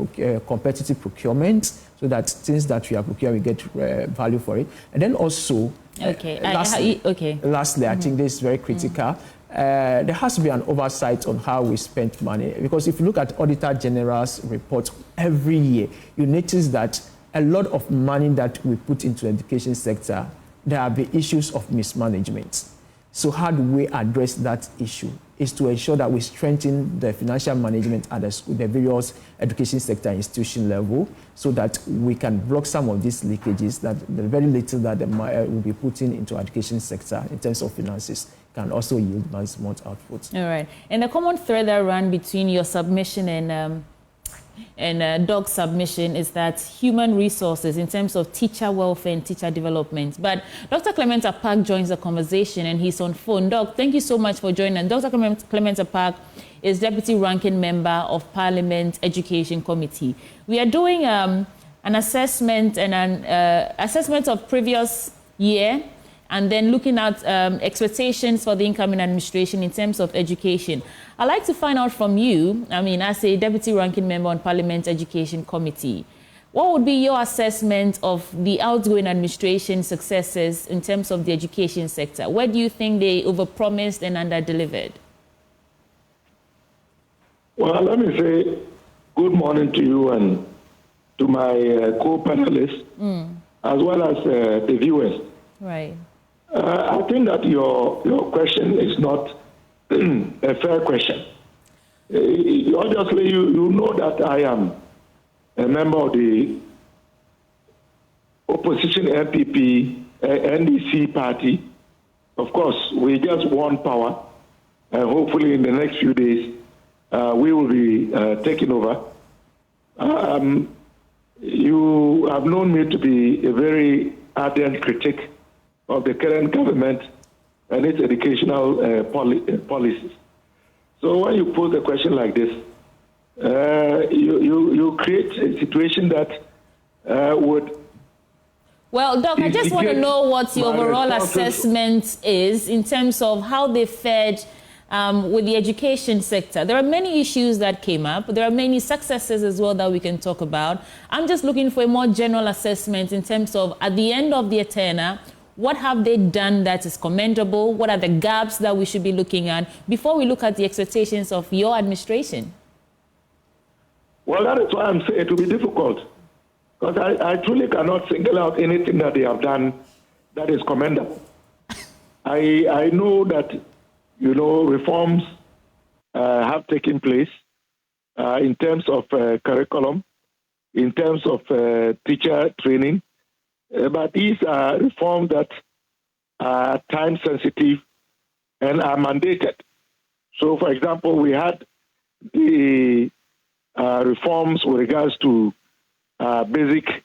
competitive procurement, so that things that we are procuring, we get value for it. And then also, lastly, I think this is very critical. There has to be an oversight on how we spend money, because if you look at Auditor General's report every year, you notice that a lot of money that we put into the education sector, there are the issues of mismanagement. So how do we address that issue? Is to ensure that we strengthen the financial management at the various education sector institution level, so that we can block some of these leakages, that the very little that will be putting into education sector in terms of finances can also yield maximum output. All right. And the common thread that ran between your submission and Doc's submission is that human resources in terms of teacher welfare and teacher development. But Dr. Clement Apak joins the conversation and he's on phone. Doc, thank you so much for joining. Dr. Clement Apak is Deputy Ranking Member of Parliament Education Committee. We are doing an assessment and an assessment of previous year, and then looking at expectations for the incoming administration in terms of education. I'd like to find out from you, as a Deputy Ranking Member on Parliament Education Committee, what would be your assessment of the outgoing administration successes in terms of the education sector? Where do you think they overpromised and underdelivered? Well, let me say good morning to you and to my co-panelists, as well as the viewers. Right. I think that your question is not a fair question. Obviously, you know that I am a member of the opposition MPP, NDC party. Of course, we just won power, and hopefully in the next few days, we will be taking over. You have known me to be a very ardent critic of the current government and its educational policies. So when you pose a question like this, you create a situation that would... Well, Doc, I just want to know what your overall assessment is in terms of how they fared with the education sector. There are many issues that came up. There are many successes as well that we can talk about. I'm just looking for a more general assessment in terms of, at the end of the tenure, what have they done that is commendable? What are the gaps that we should be looking at before we look at the expectations of your administration? Well, that is why I'm saying it will be difficult, because I truly cannot single out anything that they have done that is commendable. I know that, reforms have taken place in terms of curriculum, in terms of teacher training, but these are reforms that are time sensitive and are mandated. So, for example, we had the reforms with regards to basic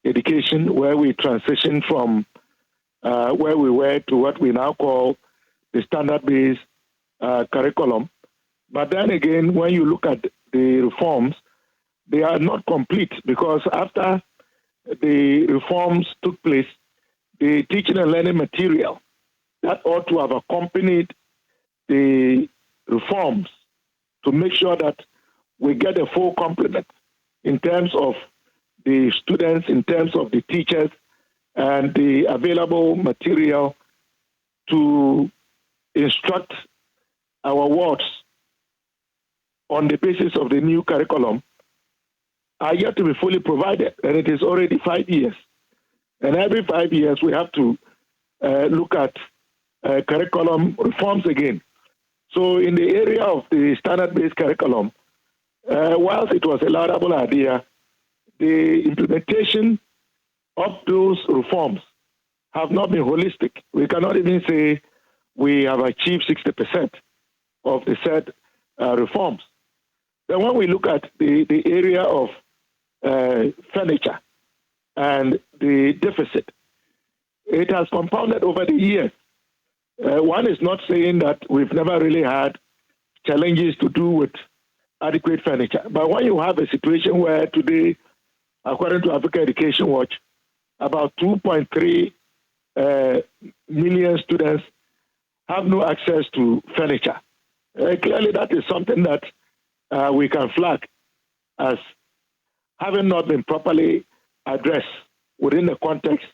education, where we transitioned from where we were to what we now call the standard-based curriculum. But then again, when you look at the reforms, they are not complete, because after the reforms took place, the teaching and learning material that ought to have accompanied the reforms to make sure that we get a full complement in terms of the students, in terms of the teachers, and the available material to instruct our wards on the basis of the new curriculum, are yet to be fully provided, and it is already 5 years. And every 5 years, we have to look at curriculum reforms again. So in the area of the standard-based curriculum, whilst it was a laudable idea, the implementation of those reforms have not been holistic. We cannot even say we have achieved 60% of the said reforms. Then when we look at the area of furniture and the deficit, it has compounded over the years. One is not saying that we've never really had challenges to do with adequate furniture. But when you have a situation where today, according to Africa Education Watch, about 2.3 million students have no access to furniture. Clearly, that is something that we can flag as having not been properly addressed within the context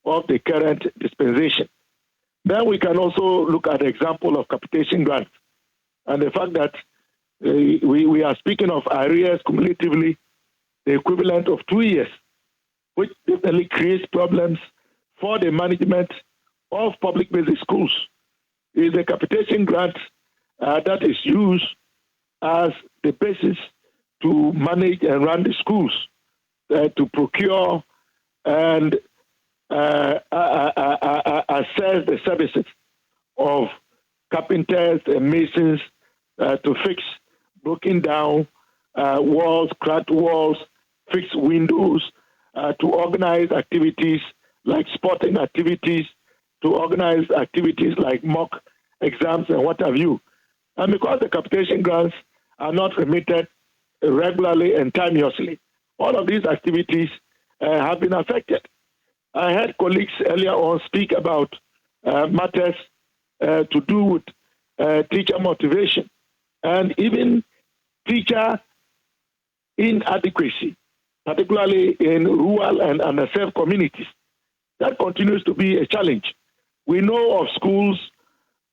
of the current dispensation. Then we can also look at the example of capitation grants and the fact that we are speaking of arrears cumulatively the equivalent of 2 years, which definitely creates problems for the management of public basic schools. Is the capitation grant that is used as the basis to manage and run the schools, to procure and assess the services of carpenters and masons to fix broken down walls, cracked walls, fix windows, to organize activities like sporting activities, to organize activities like mock exams and what have you. And because the capitation grants are not remitted regularly and timeously, all of these activities have been affected. I had colleagues earlier on speak about matters to do with teacher motivation and even teacher inadequacy, particularly in rural and underserved communities. That continues to be a challenge. We know of schools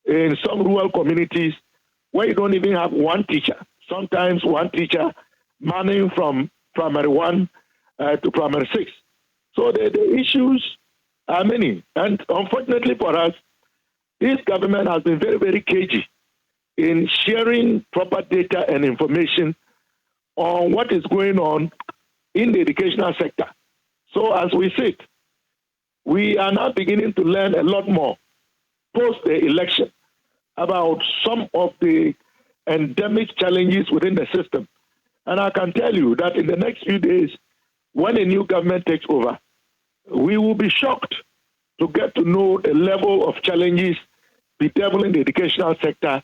in some rural communities where you don't even have one teacher, sometimes one teacher manning from primary 1 to primary 6. So the issues are many. And unfortunately for us, this government has been very, very cagey in sharing proper data and information on what is going on in the educational sector. So as we sit, we are now beginning to learn a lot more post the election about some of the endemic challenges within the system. And I can tell you that in the next few days, when a new government takes over, we will be shocked to get to know the level of challenges bedeviling the educational sector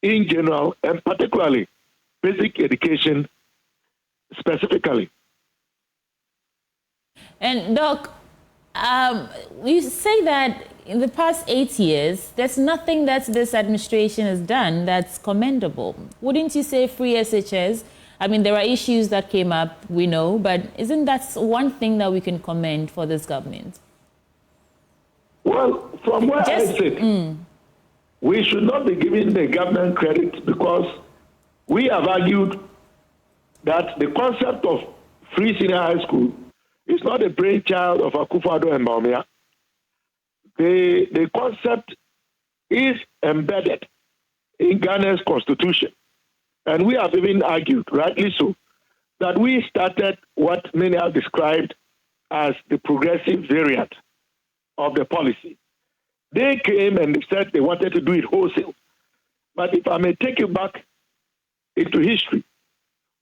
in general, and particularly basic education specifically. And Doc, you say that in the past 8 years, there's nothing that this administration has done that's commendable. Wouldn't you say free SHS? I mean, there are issues that came up, we know, but isn't that one thing that we can commend for this government? Well, from where I sit, we should not be giving the government credit because we have argued that the concept of free senior high school is not a brainchild of Akufo-Addo and Bawumia. The concept is embedded in Ghana's constitution. And we have even argued, rightly so, that we started what many have described as the progressive variant of the policy. They came and said they wanted to do it wholesale. But if I may take you back into history,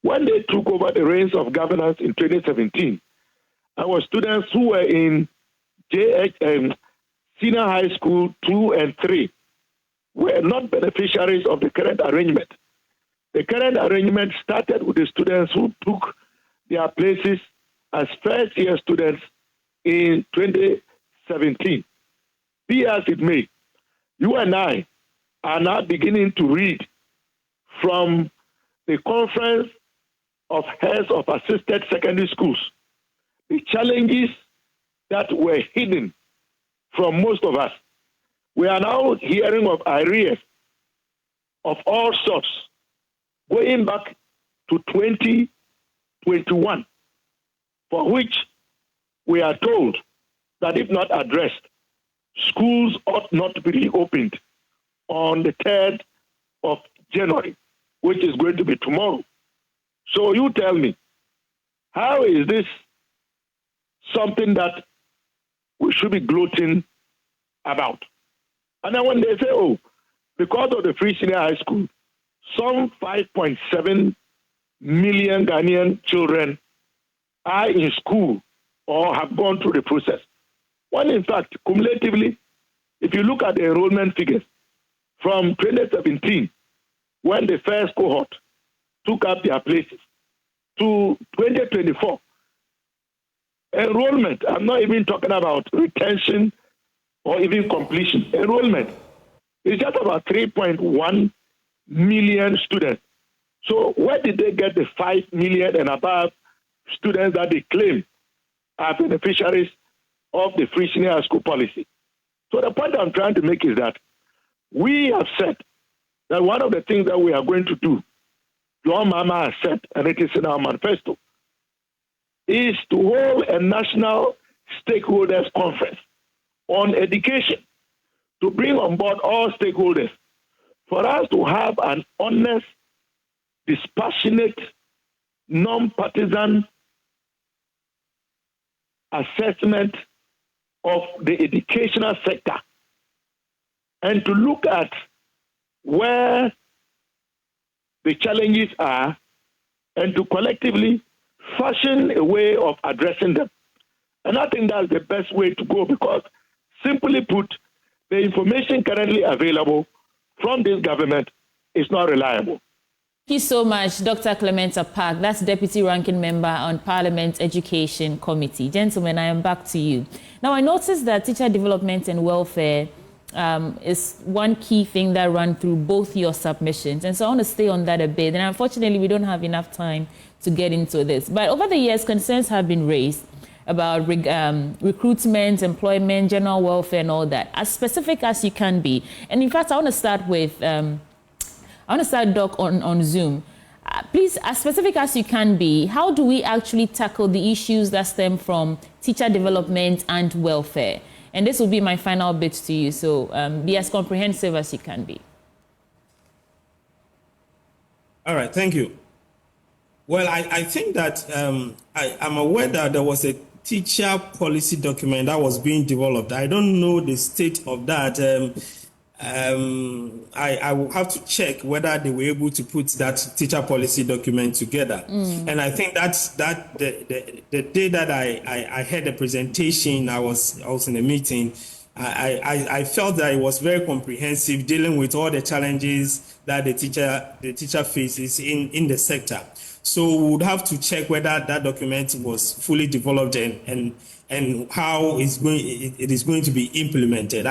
when they took over the reins of governance in 2017, our students who were in senior high school 2 and 3 were not beneficiaries of the current arrangement. The current arrangement started with the students who took their places as first-year students in 2017. Be as it may, you and I are now beginning to read from the Conference of Heads of Assisted Secondary Schools the challenges that were hidden from most of us. We are now hearing of arrears of all sorts going back to 2021, for which we are told that if not addressed, schools ought not to be reopened on the 3rd of January, which is going to be tomorrow. So you tell me, how is this something that we should be gloating about? And then when they say, oh, because of the free senior high school, some 5.7 million Ghanaian children are in school or have gone through the process. When in fact, cumulatively, if you look at the enrollment figures from 2017 when the first cohort took up their places, to 2024. Enrollment, I'm not even talking about retention or even completion. Enrollment is just about 3.1 million students. So where did they get the 5 million and above students that they claim are beneficiaries of the free senior school policy? So the point I'm trying to make is that we have said that one of the things that we are going to do, your mama has said, and it is in our manifesto, is to hold a national stakeholders conference on education to bring on board all stakeholders for us to have an honest, dispassionate, non-partisan assessment of the educational sector and to look at where the challenges are and to collectively fashion a way of addressing them. And I think that's the best way to go because, simply put, the information currently available from this government is not reliable. Thank you so much, Dr. Clementa Park. That's Deputy Ranking Member on Parliament Education Committee. Gentlemen, I am back to you. Now, I noticed that teacher development and welfare is one key thing that ran through both your submissions. And so I want to stay on that a bit. And unfortunately, we don't have enough time to get into this. But over the years, concerns have been raised about recruitment, employment, general welfare, and all that, as specific as you can be. And in fact, I want to start with, Doc, on Zoom. Please, as specific as you can be, how do we actually tackle the issues that stem from teacher development and welfare? And this will be my final bit to you, so be as comprehensive as you can be. All right, thank you. Well, I think that I'm aware that there was a teacher policy document that was being developed. I don't know the state of that. I will have to check whether they were able to put that teacher policy document together. And I think that's the day that I had the presentation, I was in a meeting. I felt that it was very comprehensive, dealing with all the challenges that the teacher faces in the sector. So we would have to check whether that document was fully developed and how it is going to be implemented.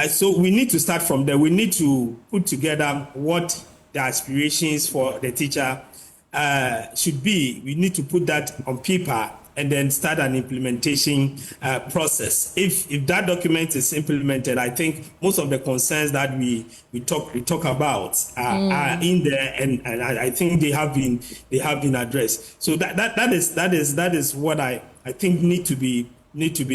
So we need to start from there. We need to put together what the aspirations for the teacher should be. We need to put that on paper and then start an implementation process. If that document is implemented, I think most of the concerns that we talk about are in there, and I think they have been addressed. So that is what I think need to be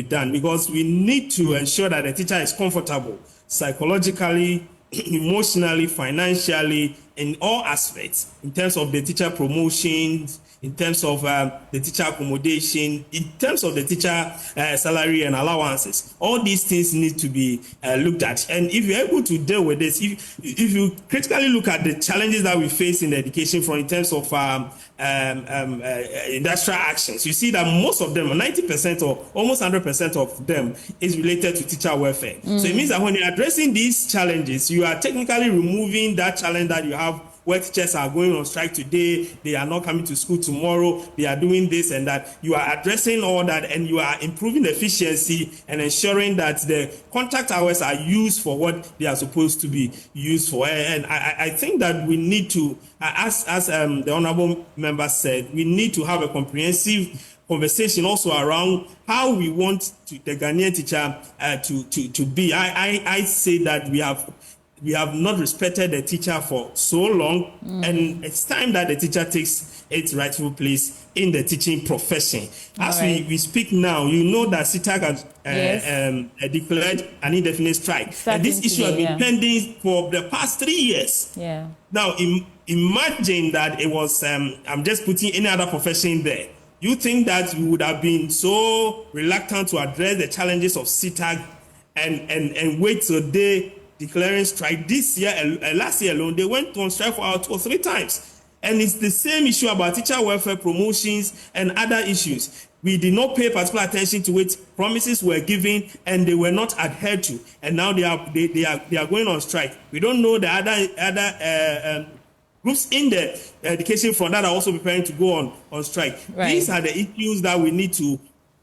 done, because we need to ensure that the teacher is comfortable psychologically, emotionally, financially, in all aspects, in terms of the teacher promotions, in terms of the teacher accommodation, in terms of the teacher salary and allowances. All these things need to be looked at. And if you're able to deal with this, if you critically look at the challenges that we face in education from in terms of industrial actions, you see that most of them, 90% or almost 100% of them, is related to teacher welfare. So it means that when you're addressing these challenges, you are technically removing that challenge that you have, where teachers are going on strike today, they are not coming to school tomorrow, they are doing this and that. You are addressing all that, and you are improving efficiency and ensuring that the contract hours are used for what they are supposed to be used for. And I think that we need to, as the Honourable Member said, we need to have a comprehensive conversation also around how we want the Ghanaian teacher to be. I say that we have not respected the teacher for so long, and it's time that the teacher takes its rightful place in the teaching profession. As we speak now, you know that CITAC has declared an indefinite strike. And this issue has been pending for the past 3 years. Yeah. Now, imagine that it was, I'm just putting any other profession there. You think that we would have been so reluctant to address the challenges of CITAC and wait till they declaring strike? This year, last year alone, they went on strike for 2 or 3 times. And it's the same issue about teacher welfare promotions and other issues. We did not pay particular attention to it. Promises were given and they were not adhered to. And now they are going on strike. We don't know the other groups in the education front that are also preparing to go on strike. Right. These are the issues that we need to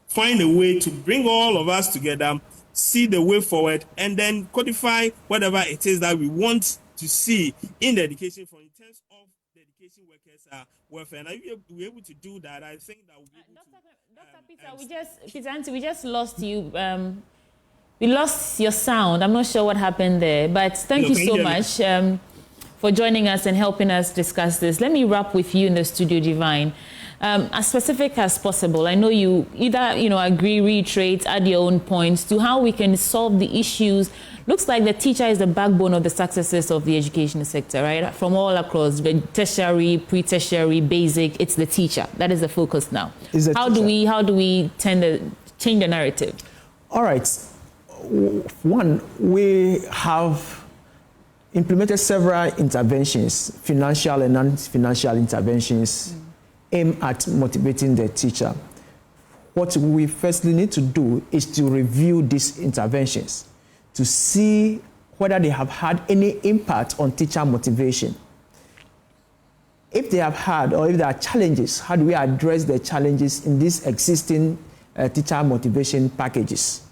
find a way to bring all of us together, see the way forward, and then codify whatever it is that we want to see in the education front in terms of the education workers' welfare. And if we're able to do that, I think that we'll be able Dr. Peter, we just lost you. We lost your sound. I'm not sure what happened there, but thank you so much for joining us and helping us discuss this. Let me wrap with you in the studio, Divine. As specific as possible. I know you either agree, reiterate, add your own points to how we can solve the issues. Looks like the teacher is the backbone of the successes of the education sector, right? From all across, tertiary, pre-tertiary, basic, it's the teacher. That is the focus now. How do we change the narrative? All right. One, we have implemented several interventions, financial and non-financial interventions, aimed at motivating the teacher. What we firstly need to do is to review these interventions to see whether they have had any impact on teacher motivation. If they have had, or if there are challenges, how do we address the challenges in these existing teacher motivation packages?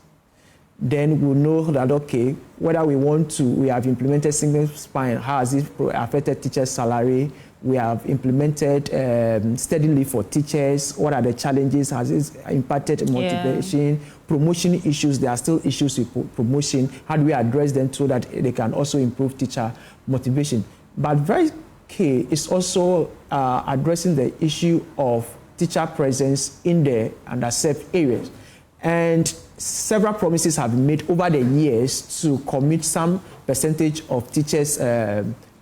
Then we'll know that, okay, whether we have implemented single spine, how has it affected teachers' salary? We have implemented steadily for teachers. What are the challenges? Has it impacted motivation? Promotion issues, there are still issues with promotion. How do we address them so that they can also improve teacher motivation? But very key is also addressing the issue of teacher presence in the underserved areas. And several promises have been made over the years to commit some percentage of teachers'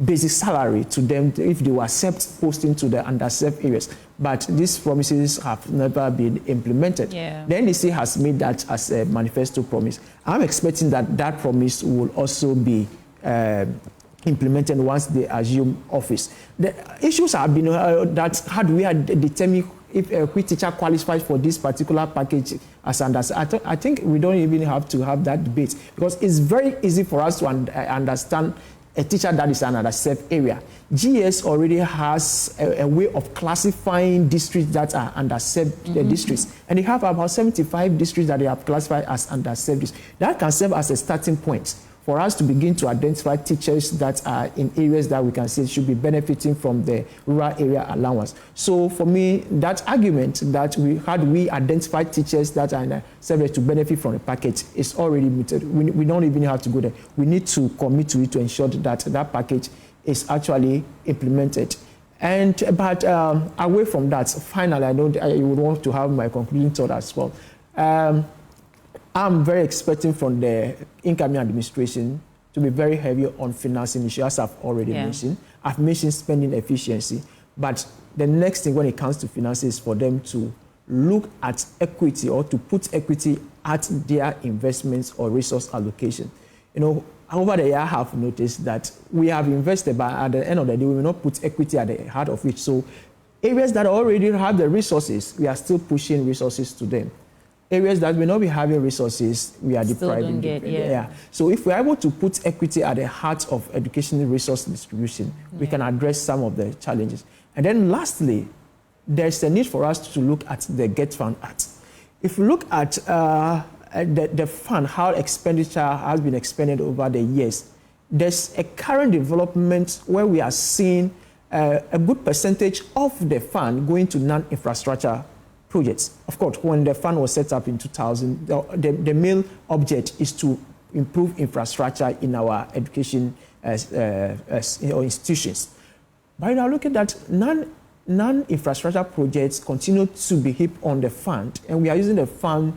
basic salary to them if they will accept posting to the underserved areas. But these promises have never been implemented. Yeah. The NDC has made that as a manifesto promise. I'm expecting that that promise will also be implemented once they assume office. The issues have been that how do we determine if a teacher qualifies for this particular package as underserved. I think we don't even have to have that debate because it's very easy for us to understand a teacher that is an underserved area. GS already has a way of classifying districts that are underserved districts. And they have about 75 districts that they have classified as underserved districts. That can serve as a starting point for us to begin to identify teachers that are in areas that we can say should be benefiting from the rural area allowance. So for me, that argument that how do we identify teachers that are in a service to benefit from the package is already mooted. We don't even have to go there. We need to commit to it to ensure that that package is actually implemented. But away from that, finally, I would want to have my concluding thought as well. I'm very expecting from the incoming administration to be very heavy on financing issues, as I've already mentioned. I've mentioned spending efficiency, but the next thing when it comes to finance is for them to look at equity or to put equity at their investments or resource allocation. Over the year, I have noticed that we have invested, but at the end of the day, we will not put equity at the heart of it. So areas that already have the resources, we are still pushing resources to them. Areas that may not be having resources, we are depriving them. So if we're able to put equity at the heart of educational resource distribution, we can address some of the challenges. And then lastly, there's a need for us to look at the Get Fund Act. If we look at the fund, how expenditure has been expended over the years, there's a current development where we are seeing a good percentage of the fund going to non-infrastructure projects. Of course, when the fund was set up in 2000, the main object is to improve infrastructure in our education institutions. But now look at that, non-infrastructure projects continue to be heaped on the fund, and we are using the fund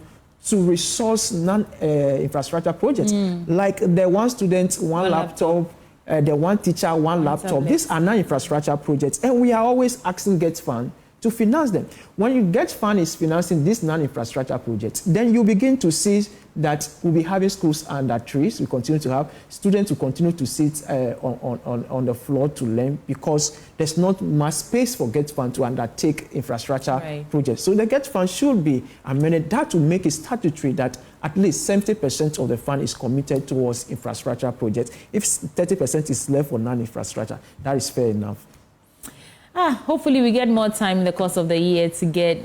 to resource non-infrastructure projects, like the one student, one laptop, the one teacher, one laptop. These are non-infrastructure projects, and we are always asking Get Fund to finance them. When you Get Fund is financing these non-infrastructure projects, then you begin to see that we'll be having schools under trees. We continue to have students who continue to sit on the floor to learn because there's not much space for Get Fund to undertake infrastructure projects. So the Get Fund should be amended. That will make it statutory that at least 70% of the fund is committed towards infrastructure projects. If 30% is left for non-infrastructure, that is fair enough. Hopefully we get more time in the course of the year to get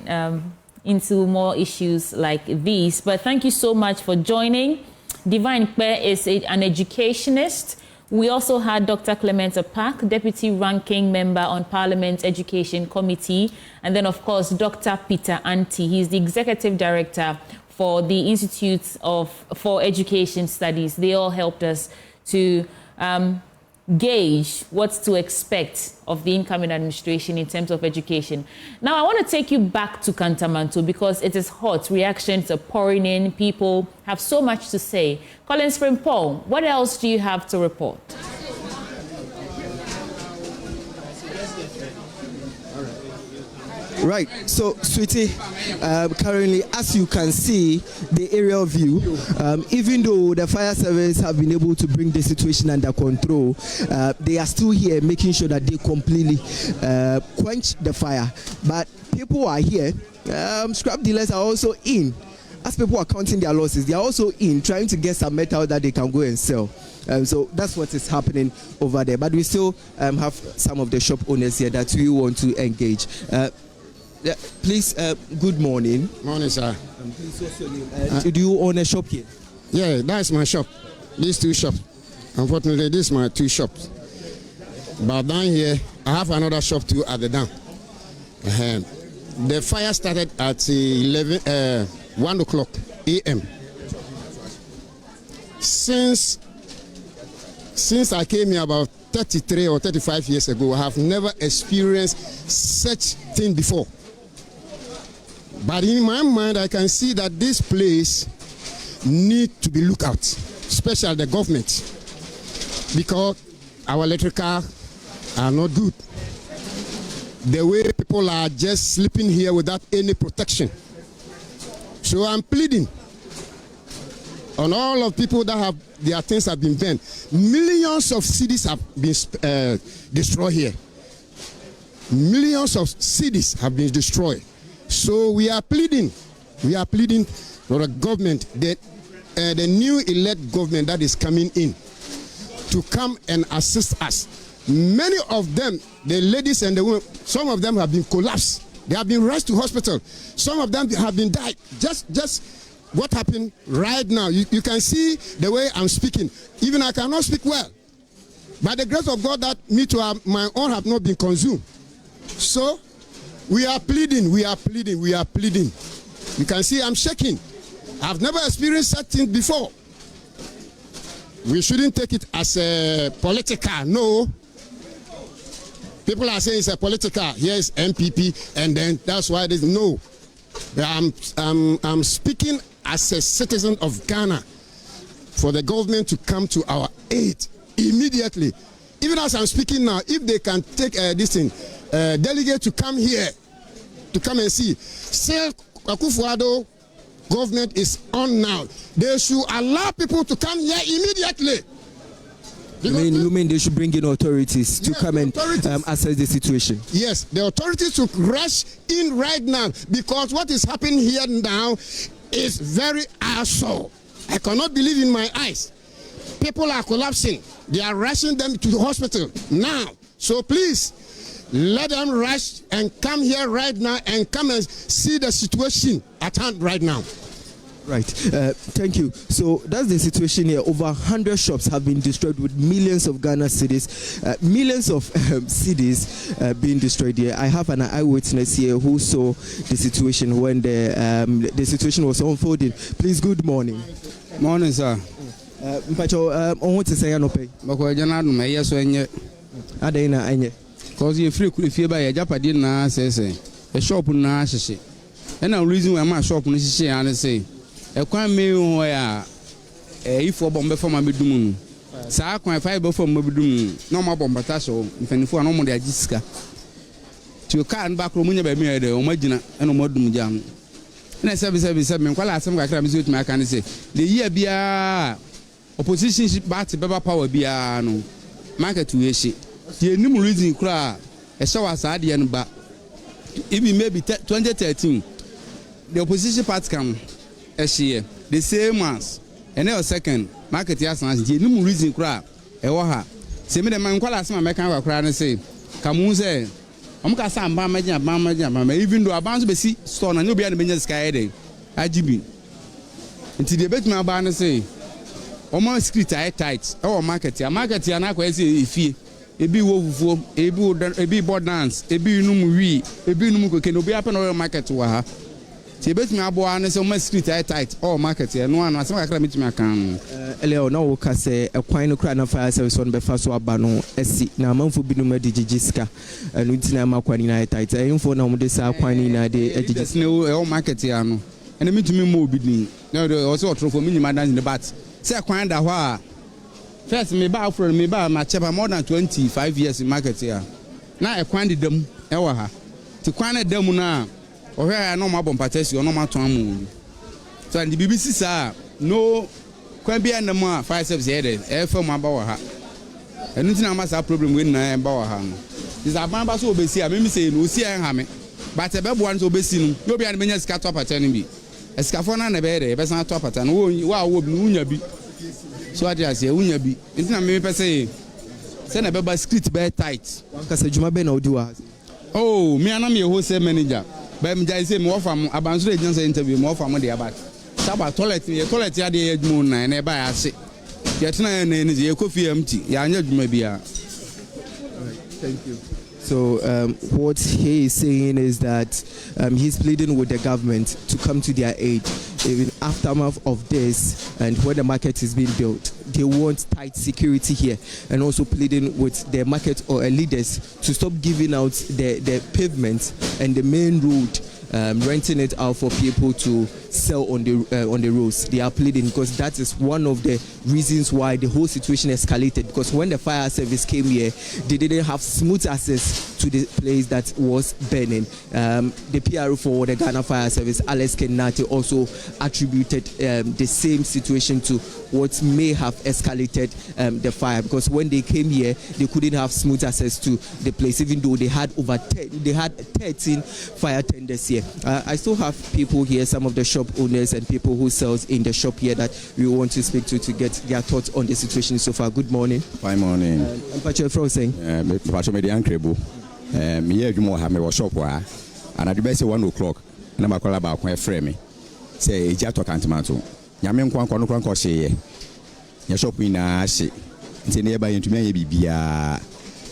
into more issues like these. But thank you so much for joining. Divine Kpe is an educationist. We also had Dr. Clement Pak, Deputy Ranking Member on Parliament's Education Committee. And then, of course, Dr. Peter Anti. He's the Executive Director for the Institute for Education Studies. They all helped us to gauge what to expect of the incoming administration in terms of education. Now, I want to take you back to Kantamanto because it is hot. Reactions are pouring in. People have so much to say. Collins Paul, what else do you have to report? Right, so Sweetie, currently, as you can see, the aerial view, even though the fire service have been able to bring the situation under control, they are still here making sure that they completely quench the fire. But people are here, scrap dealers are also in. As people are counting their losses, they are also in trying to get some metal that they can go and sell. So that's what is happening over there. But we still have some of the shop owners here that we want to engage. Please, good morning. Morning, sir. Please, what's your name? Do you own a shop here? Yeah, that's my shop. These two shops. Unfortunately, this is my two shops. But down here, I have another shop too at the down. The fire started at 1 o'clock a.m. Since I came here about 33 or 35 years ago, I have never experienced such thing before. But in my mind, I can see that this place needs to be looked at, especially the government, because our electrical are not good. The way people are just sleeping here without any protection. So I'm pleading on all of people that have their things have been burned. Millions of cities have been destroyed here. Millions of cities have been destroyed. So we are pleading for the government, the new elect government that is coming in, to come and assist us. Many of them, the ladies and the women, some of them have been collapsed. They have been rushed to hospital. Some of them have been died. Just what happened right now. You can see the way I'm speaking. Even I cannot speak well. By the grace of God, that me too, my own have not been consumed. So we are pleading. You can see I'm shaking. I've never experienced such thing before. We shouldn't take it as a political. No. People are saying it's a political. Here's MPP, and then that's why there's no. I'm speaking as a citizen of Ghana for the government to come to our aid immediately. Even as I'm speaking now, if they can take this thing, delegate to come here, to come and see. Still, Akufo-Addo government is on now. They should allow people to come here immediately. You mean they should bring in authorities to come and assess the situation? Yes, the authorities should rush in right now, because what is happening here now is very arson. I cannot believe in my eyes. People are collapsing. They are rushing them to the hospital now. So please, let them rush and come here right now and come and see the situation at hand right now. Right. Thank you. So that's the situation here. Over 100 shops have been destroyed with millions of Ghana cedis, millions of cedis being destroyed here. I have an eyewitness here who saw the situation when the situation was unfolding. Please, good morning. Morning, sir. Mpacho, on what to say, I no pay. Yes, Adena, anye. Cause you free if you buy a Japanese na say a shop na she. And the reason why my shop na she and say a kwan me where if for bomb for my bedroom. Sa kwan fiber for my bedroom. No more bomb so mfenifo no mo de agisika. To car and back room nya ba me de o magina and o modum jam. Na say me kwala asem kakra me so can say the year bia opposition party beba power bia no market we she. The new reason kra e show us ade no ba even maybe 2013 the opposition party come year the same months and then second market yes the new reason kra e wo ha se me the man kwala asema me kan wa kra no say kamu say Omka sa bama even though abanzo be si store na no be na benya sky dey agibi nti de betuma ba na say omo street ay tight e market ya na kwa say efie ebi wo fufuo ebi board dance ebi num wi ebi num koke no be happen no market wa ha ti betuma abo na say omo street ay tight market ya no anu asem kakra metuma kan Eleo na wo ka say ekwan no kra na fire service on be fa so aba no esi na amanfo binum adigigiska anu ntina makwan na tight info na mo de sa kwan ni na de agigiska no market ya no ene mitumi mo obi din na also otrofo minima dance in the bat say kwan da ho a first me ba afro me ba ma chepa more than 25 years in market here na ekwan de dam e wa ha ti kwan na dam na o hwe na ma bompa tesi o no ma to amu so and the BBC sa no kwan bia na ma fire service here e fa ma ba wa ha enu ti na ma sa problem we na ba wa ha no is aban ba so obesi a me say no si en ha me but e be bo an so obesi no no bia na benya sika to apata ni bi escafo na be there be san to apata no wo bi unya bi so ade ase unya bi ntina me pese se na be ba script be tight wanka se juma be na odi wa oh me ana me wholesale manager ba me jai say me offer abanso agency interview me offer mo dey about saba toilet ya dey adwuma na e ba ya se ye tena na ni ye kofi empty ya anya adwuma bia. Thank you. So what he is saying is that he's pleading with the government to come to their aid in aftermath of this, and when the market is being built. They want tight security here, and also pleading with the market or leaders to stop giving out the pavement and the main road, renting it out for people to sell on the roads. They are pleading because that is one of the reasons why the whole situation escalated. Because when the fire service came here, they didn't have smooth access to the place that was burning. The PR for the Ghana Fire Service, Alex Kenati, also attributed the same situation to what may have escalated the fire, because when they came here, they couldn't have smooth access to the place, even though they had 13 fire tenders here. I still have people here, some of the shop owners and people who sells in the shop here that we want to speak to get their thoughts on the situation so far. Good morning. Fine morning. I'm Patrick from saying. Patrick me the incredible. Me here jumo ha me wo shop wa. And at the best 1 o'clock, na ma kola ba kon frame me. Say eja to Kantamanto. Nyame nkwan no kwan ko hye. Nya shop ina hye. Nti ne ba yentumi anya bibia.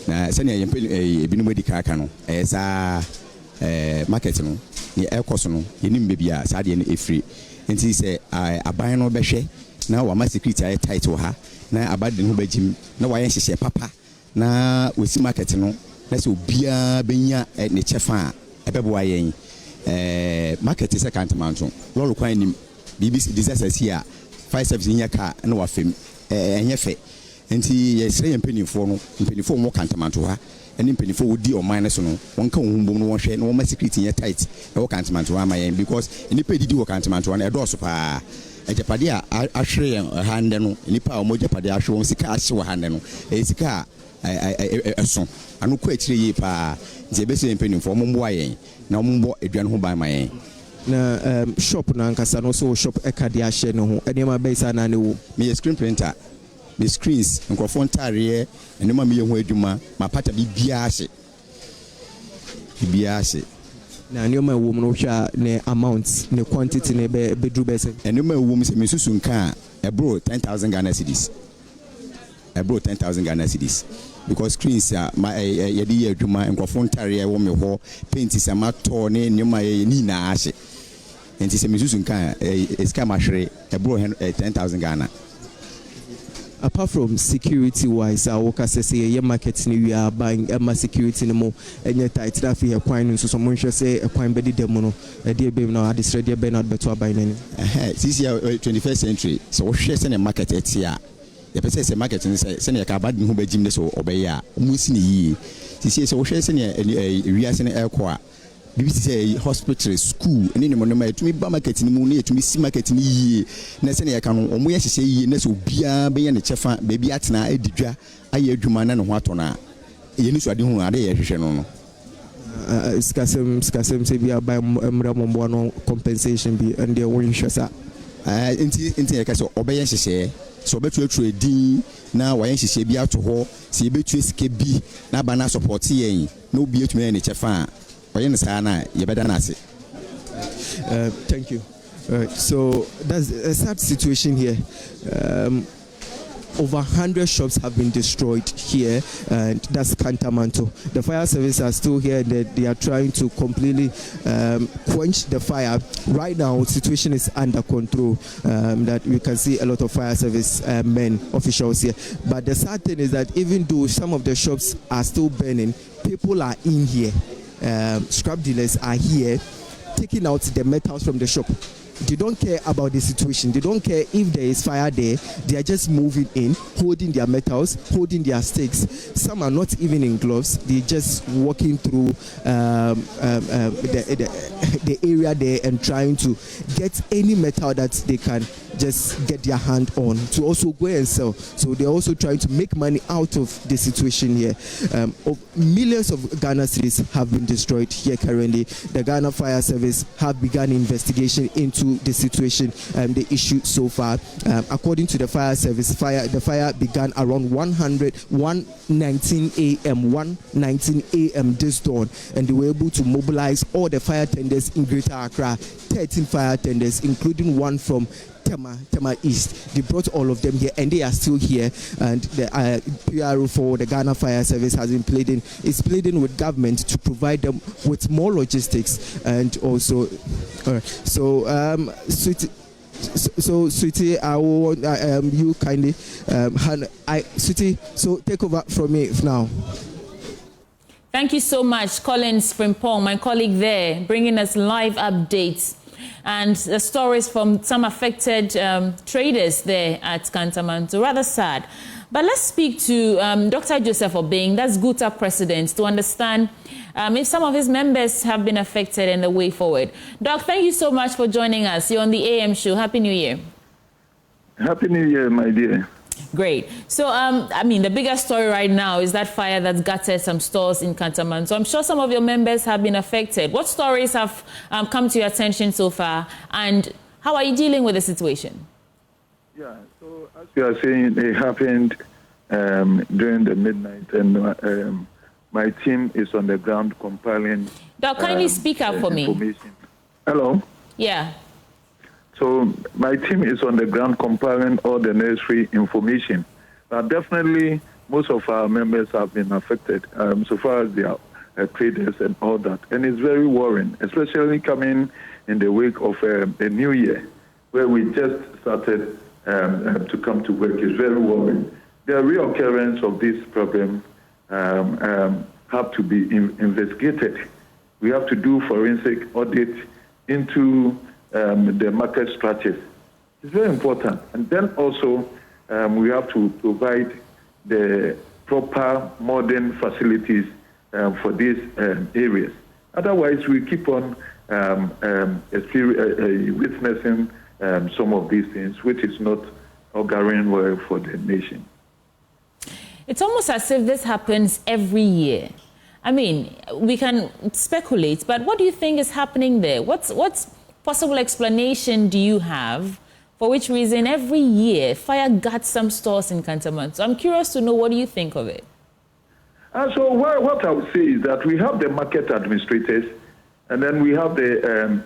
Na se ne yempe ebinum edi kaka no. Esa market no. Ni ekoso no. Yenim bibia sa de ne efri. Nti se aban no behwe na wa ma security ay tight wo ha. Na abade no bagim na wa yen hyehye papa. Na osi market no. Na se obia benya ne chefa ebebo ayen. Market is a Kantamanto. Lolo kwa ni BBC disaster here. Fire service in your car no afem enye fe. Enti ye sre mpanyimfo no mpanyimfo mo Kantamanto ha. Eni mpanyimfo wodi o minus no. Won ka ohumbo no won hwe no ma security in tight. E wo Kantamanto ha mayen because eni pedidi wo Kantamanto na e do so pa. Ejapade a ahwe hande no nipa o mo japade ahwe won sika ahwe hande no. E sika eso anu ko akire yi pa. Nti be se mpanyimfo mo mbo ayen na ombo eduan ho ban mayen na shop na nkasa no so shop ekade a hye no ho enema be isa na ne wo me screen printer me screens microphone tare enema me ho adwuma ma pata bibia hye na enema wo no hwa ne amount ne quantity ne be dru be se enema wo me se me susu nka ebro 10,000 Ghana cedis ebro 10,000 Ghana cedis because screens yedi adwuma microphone tare wo me ho paint sama to ne nyoma ni na ahye enti se mesusu nka eska mahwere ebro 10,000 Ghana. Apart from security wise, I work as a market we are buying security no more and tight that we acquire so someone should say a coin bedi demono a dear baby now this ready Bernard better by name. This year 21st century so share send a market at here. The person say market and say send a carbon who be gymnast or obey almost in a year. This year so share send a reason air core. BBC say hospital school and any money to me ba market ni mu to me see market ni yie na se na kan omo ye hye yie na so bia be ye ne chefa baby atena edidwa aye adwuma na ne ho atona ye ni so ade hu ade ye hwehwe no no skasem se bia ba mra mombo no compensation bi and they won hwesa inti ye ka so obeye hye so betu edin na wayen hihye bi ato ho se betu esike bi na ba na support yen na obi etumi ne chefa wayen sa na ye beda na ase. Thank you. So that's a sad situation here. Over 100 shops have been destroyed here, and that's Kantamanto. The fire service are still here. They are trying to completely quench the fire. Right now, the situation is under control. That we can see a lot of fire service men, officials here. But the sad thing is that even though some of the shops are still burning, people are in here. Scrap dealers are here, taking out the metals from the shop. They don't care about the situation. They don't care if there is fire there. They are just moving in, holding their metals, holding their stakes. Some are not even in gloves. They're just walking through the area there and trying to get any metal that they can just get their hand on to also go and sell. So they're also trying to make money out of the situation here. Millions of Ghana cedis have been destroyed here currently. The Ghana Fire Service have begun investigation into the situation, the issue so far. According to the fire service, the fire began around 1:19 a.m. this dawn, and they were able to mobilize all the fire tenders in Greater Accra, 13 fire tenders, including one from Tema East. They brought all of them here, and they are still here. And the PRO for the Ghana Fire Service has been pleading with government to provide them with more logistics and also. Sweetie, I will you kindly, Sweetie. So take over from me now. Thank you so much, Collins Frimpong, my colleague there, bringing us live updates and the stories from some affected traders there at Kantamanto. Rather sad. But let's speak to Dr. Joseph Obeng, that's GUTA president, to understand if some of his members have been affected and the way forward. Doc, thank you so much for joining us. You're on the AM show. Happy New Year. Happy New Year, my dear. Great. So, the biggest story right now is that fire that's gutted some stores in Kantamanto. So I'm sure some of your members have been affected. What stories have come to your attention so far, and how are you dealing with the situation? Yeah, so as you are saying, it happened during the midnight, and my team is on the ground compiling. Doc, kindly speak up for me. Hello? Yeah. So my team is on the ground compiling all the necessary information. Definitely, most of our members have been affected so far as they are traders and all that. And it's very worrying, especially coming in the wake of a new year, where we just started to come to work. It's very worrying. The reoccurrence of this problem have to be investigated. We have to do forensic audit into the market structures. It's very important. And then also, we have to provide the proper modern facilities for these areas. Otherwise, we keep on witnessing some of these things, which is not auguring well for the nation. It's almost as if this happens every year. I mean, we can speculate, but what do you think is happening there? What's possible explanation do you have for which reason every year fire guts some stores in Kantamanto? So I'm curious to know, what do you think of it? So what I would say is that we have the market administrators, and then we have the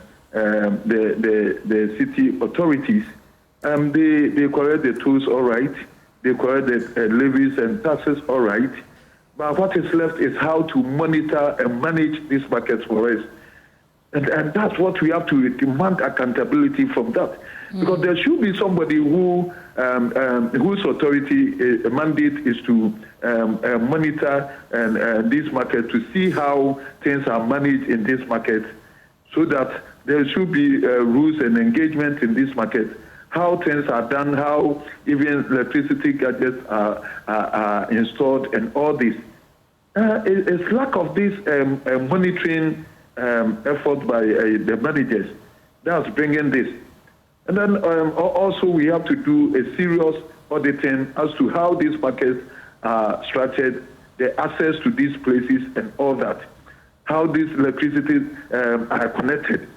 city authorities. They collect the tools all right. They collect the levies and taxes all right. But what is left is how to monitor and manage these markets for us. And that's what we have to demand accountability from that. Because there should be somebody who whose authority mandate is to monitor this market, to see how things are managed in this market, so that there should be rules and engagement in this market, how things are done, how even electricity gadgets are installed, and all this. It's lack of this monitoring effort by the managers that's bringing this. And then also we have to do a serious auditing as to how these markets are structured, the access to these places and all that, how these electricities are connected.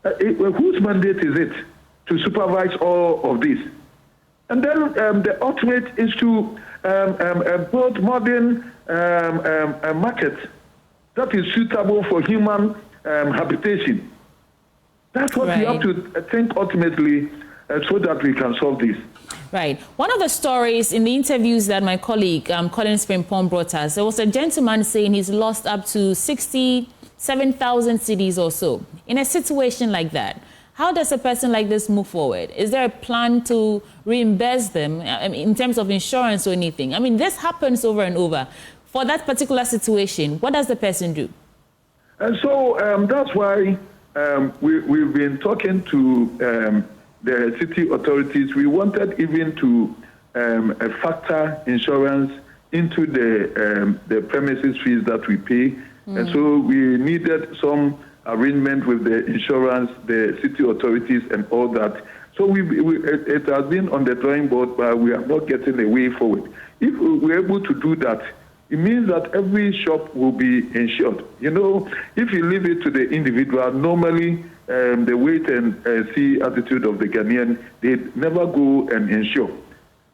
Whose mandate is it to supervise all of this? And then the ultimate is to build modern market that is suitable for human habitation. That's what we have to think ultimately so that we can solve this. Right. One of the stories in the interviews that my colleague Colin Frimpong brought us, there was a gentleman saying he's lost up to 67,000 cedis or so. In a situation like that, how does a person like this move forward? Is there a plan to reimburse them in terms of insurance or anything? I mean, this happens over and over. For that particular situation, what does the person do? And so that's why we've been talking to the city authorities. We wanted even to factor insurance into the premises fees that we pay. And so we needed some arrangement with the insurance, the city authorities, and all that. So it has been on the drawing board, but we are not getting a way forward. If we're able to do that, it means that every shop will be insured. You know, if you leave it to the individual, normally the wait and see attitude of the Ghanaian, they never go and insure.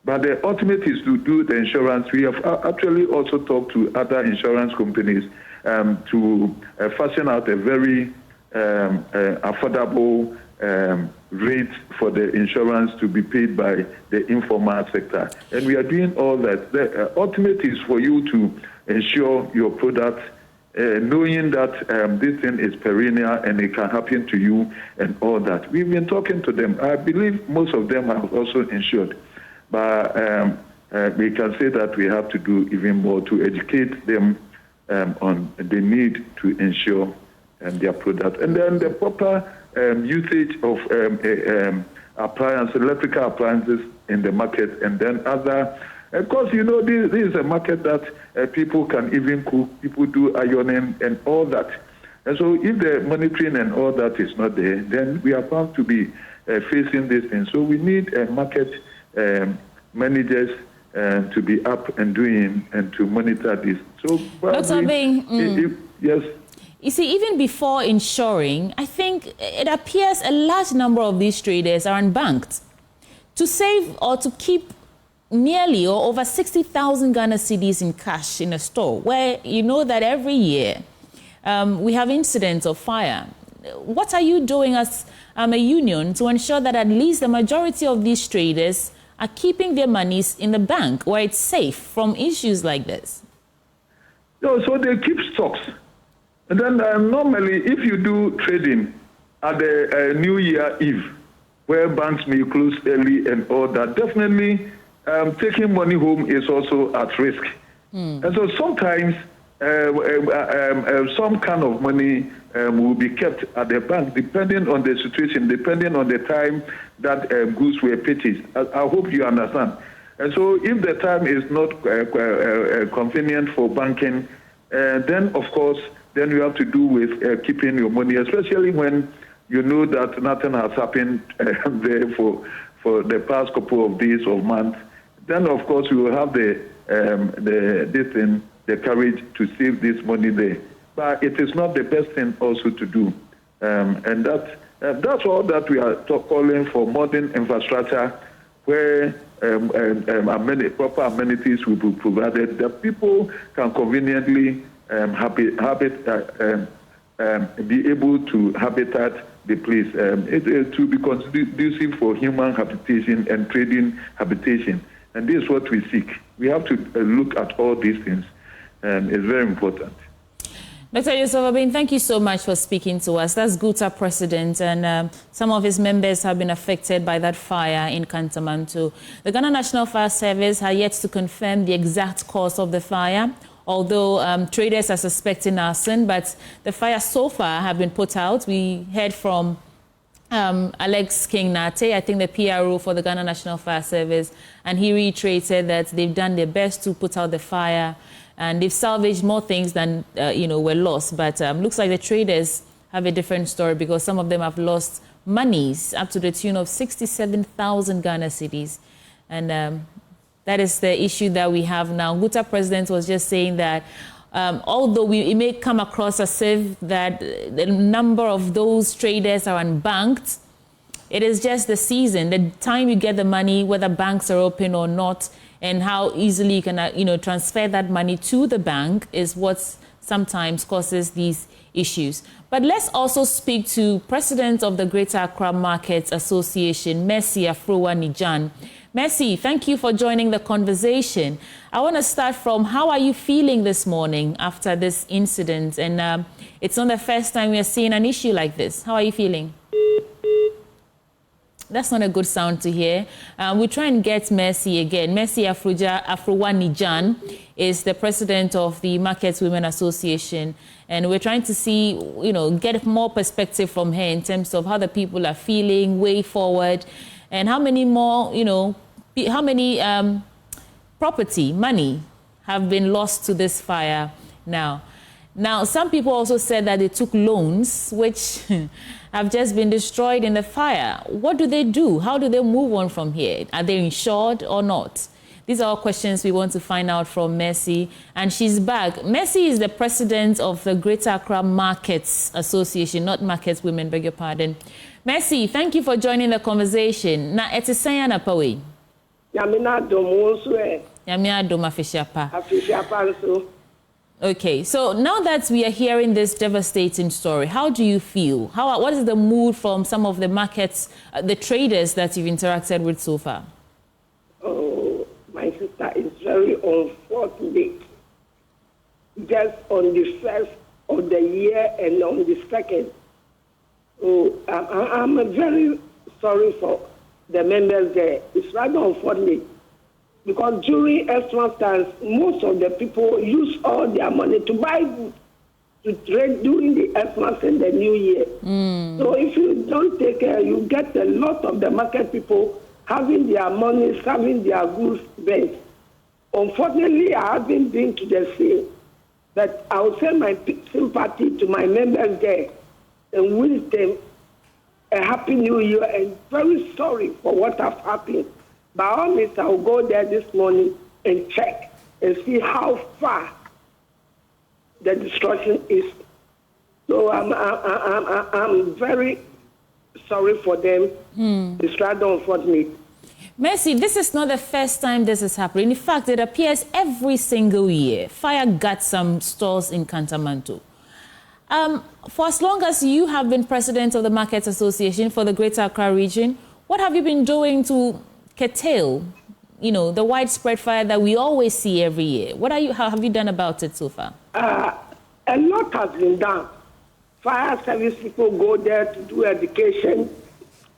But the ultimate is to do the insurance. We have actually also talked to other insurance companies to fashion out a very affordable rate for the insurance to be paid by the informal sector. And we are doing all that. The ultimate is for you to insure your product, knowing that this thing is perennial and it can happen to you and all that. We've been talking to them. I believe most of them are also insured. But we can say that we have to do even more to educate them on the need to insure their product. And then the proper usage of electrical appliances in the market, and then other. Of course, you know, this is a market that people can even cook, people do ironing and all that. And so if the monitoring and all that is not there, then we are bound to be facing this thing. So we need market managers to be up and doing and to monitor this. So, Dr. Bing, yes. You see, even before insuring, I think it appears a large number of these traders are unbanked. To save or to keep nearly or over 60,000 Ghana cedis in cash in a store, where you know that every year we have incidents of fire. What are you doing as a union to ensure that at least the majority of these traders are keeping their monies in the bank where it's safe from issues like this? No, so they keep stocks. And then normally, if you do trading at the New Year Eve, where banks may close early and all that, definitely taking money home is also at risk. And so sometimes some kind of money will be kept at the bank, depending on the situation, depending on the time that goods were purchased. I hope you understand. And so if the time is not convenient for banking, then of course, then you have to do with keeping your money, especially when you know that nothing has happened there for the past couple of days or months. Then of course you will have the courage to save this money there. But it is not the best thing also to do, and that's all that we are calling for: modern infrastructure where proper amenities will be provided that people can conveniently be able to habitat the place. It to be conducive for human habitation and trading habitation. And this is what we seek. We have to look at all these things, and it's very important. Dr. Yusuf Abin, thank you so much for speaking to us. That's GUTA president, and some of his members have been affected by that fire in Kantamanto. The Ghana National Fire Service has yet to confirm the exact cause of the fire, although traders are suspecting arson, but the fire so far have been put out. We heard from Alex King-Nate, I think the PRO for the Ghana National Fire Service, and he reiterated that they've done their best to put out the fire, and they've salvaged more things than were lost. But looks like the traders have a different story, because some of them have lost monies up to the tune of 67,000 Ghana cedis, and that is the issue that we have now. GUTA president was just saying that although it may come across as if that the number of those traders are unbanked, It is just the season, the time you get the money, whether banks are open or not, and how easily you can, transfer that money to the bank is what sometimes causes these issues. But let's also speak to President of the Greater Accra Markets Association, Mercy Afrowa-Nijan. Mercy, thank you for joining the conversation. I want to start from how are you feeling this morning after this incident? And it's not the first time we are seeing an issue like this. How are you feeling? That's not a good sound to hear. We'll try and get Mercy again. Mercy Afrowa-Nijan is the president of the Markets Women Association. And we're trying to see, get more perspective from her in terms of how the people are feeling, way forward, and how many more, how many property, money have been lost to this fire now. Now, some people also said that they took loans, which have just been destroyed in the fire. What do they do? How do they move on from here? Are they insured or not? These are all questions we want to find out from Mercy. And she's back. Mercy is the president of the Greater Accra Markets Association, not Markets Women, beg your pardon. Mercy, thank you for joining the conversation. Na etisaya na pawe. Yamina domo Yamina doma fishapa. Afishapa so. Okay, so now that we are hearing this devastating story, how do you feel? What is the mood from some of the markets, the traders that you've interacted with so far? Oh, my sister, it's very unfortunate. Just on the first of the year and on the second. So I'm very sorry for the members there. It's rather unfortunate. Because during Xmas times, most of the people use all their money to buy goods to trade during the Xmas and the New Year. So if you don't take care, you get a lot of the market people having their money, having their goods bent. Unfortunately, I haven't been to the scene, but I will send my sympathy to my members there and wish them a happy New Year and very sorry for what has happened. By all means, I will go there this morning and check and see how far the destruction is. So I'm very sorry for them. It's rather unfortunate. Mercy, this is not the first time this is happening. In fact, it appears every single year. Fire got some stores in Kantamanto. For as long as you have been president of the Markets Association for the Greater Accra region, what have you been doing to curtail, the widespread fire that we always see every year? How have you done about it so far? A lot has been done. Fire service people go there to do education.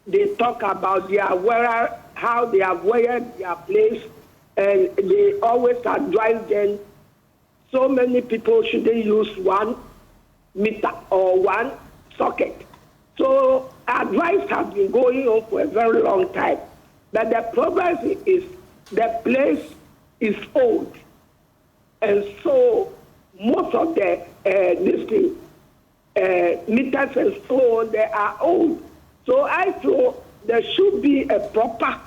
They talk about how they have wired their place, and they always advise them so many people shouldn't use 1 meter or 1 socket. So advice has been going on for a very long time. But the problem is the place is old. And so most of the meters and so on, they are old. So I feel there should be a proper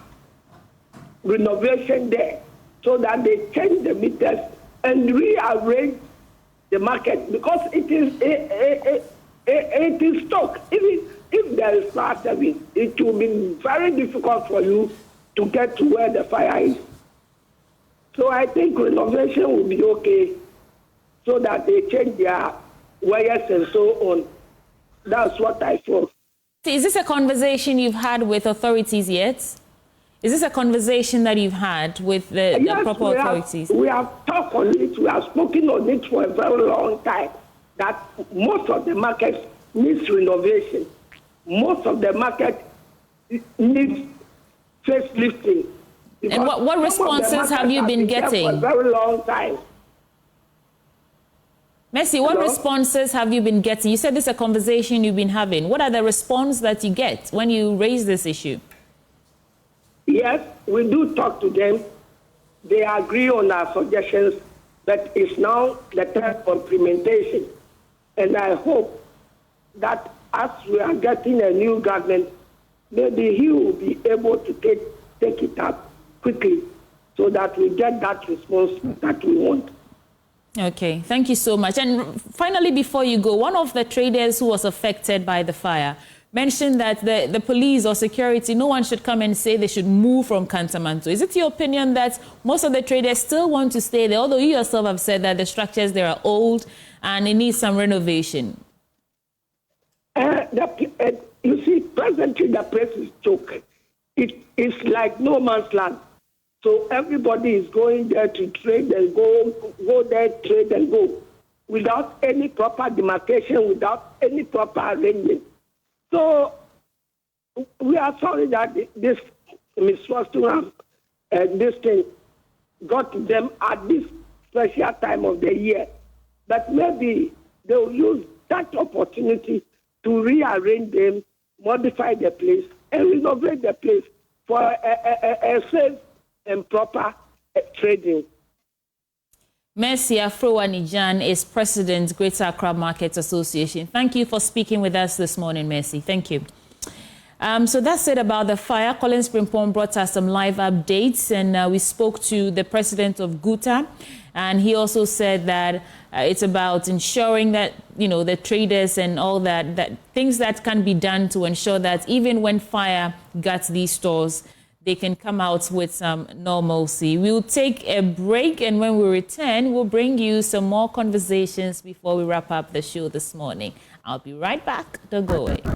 renovation there so that they change the meters and rearrange the market because it is stuck. If there is fire service, it will be very difficult for you to get to where the fire is. So I think renovation will be okay so that they change their wires and so on. That's what I thought. Is this a conversation you've had with authorities yet? Is this a conversation that you've had with the proper authorities? We have talked on it. We have spoken on it for a very long time, that most of the markets needs renovation. Most of the market needs facelifting. And what responses have you been getting? For a very long time. Mercy, what responses have you been getting? You said this is a conversation you've been having. What are the responses that you get when you raise this issue? Yes, we do talk to them. They agree on our suggestions, but it's now the time for implementation. And I hope that as we are getting a new government, maybe he will be able to take it up quickly so that we get that response that we want. Okay, thank you so much. And finally, before you go, one of the traders who was affected by the fire mentioned that the police or security, no one should come and say they should move from Kantamanto. Is it your opinion that most of the traders still want to stay there, although you yourself have said that the structures there are old and it needs some renovation? You see, presently the place is choked. It's like no man's land. So everybody is going there to trade and go there, trade and go, without any proper demarcation, without any proper arrangement. So we are sorry that this misfortune this thing got to them at this special time of the year. But maybe they will use that opportunity to rearrange them, modify the place, and renovate the place for a safe and proper trading. Mercy Afro-Anijan is President, Greater Accra Market Association. Thank you for speaking with us this morning, Mercy. Thank you. So that's it about the fire. Collins Primpong brought us some live updates, and we spoke to the president of GUTA, and he also said that it's about ensuring that, you know, the traders and all that things that can be done to ensure that even when fire guts these stores, they can come out with some normalcy. We'll take a break, and when we return, we'll bring you some more conversations before we wrap up the show this morning. I'll be right back. Don't go away.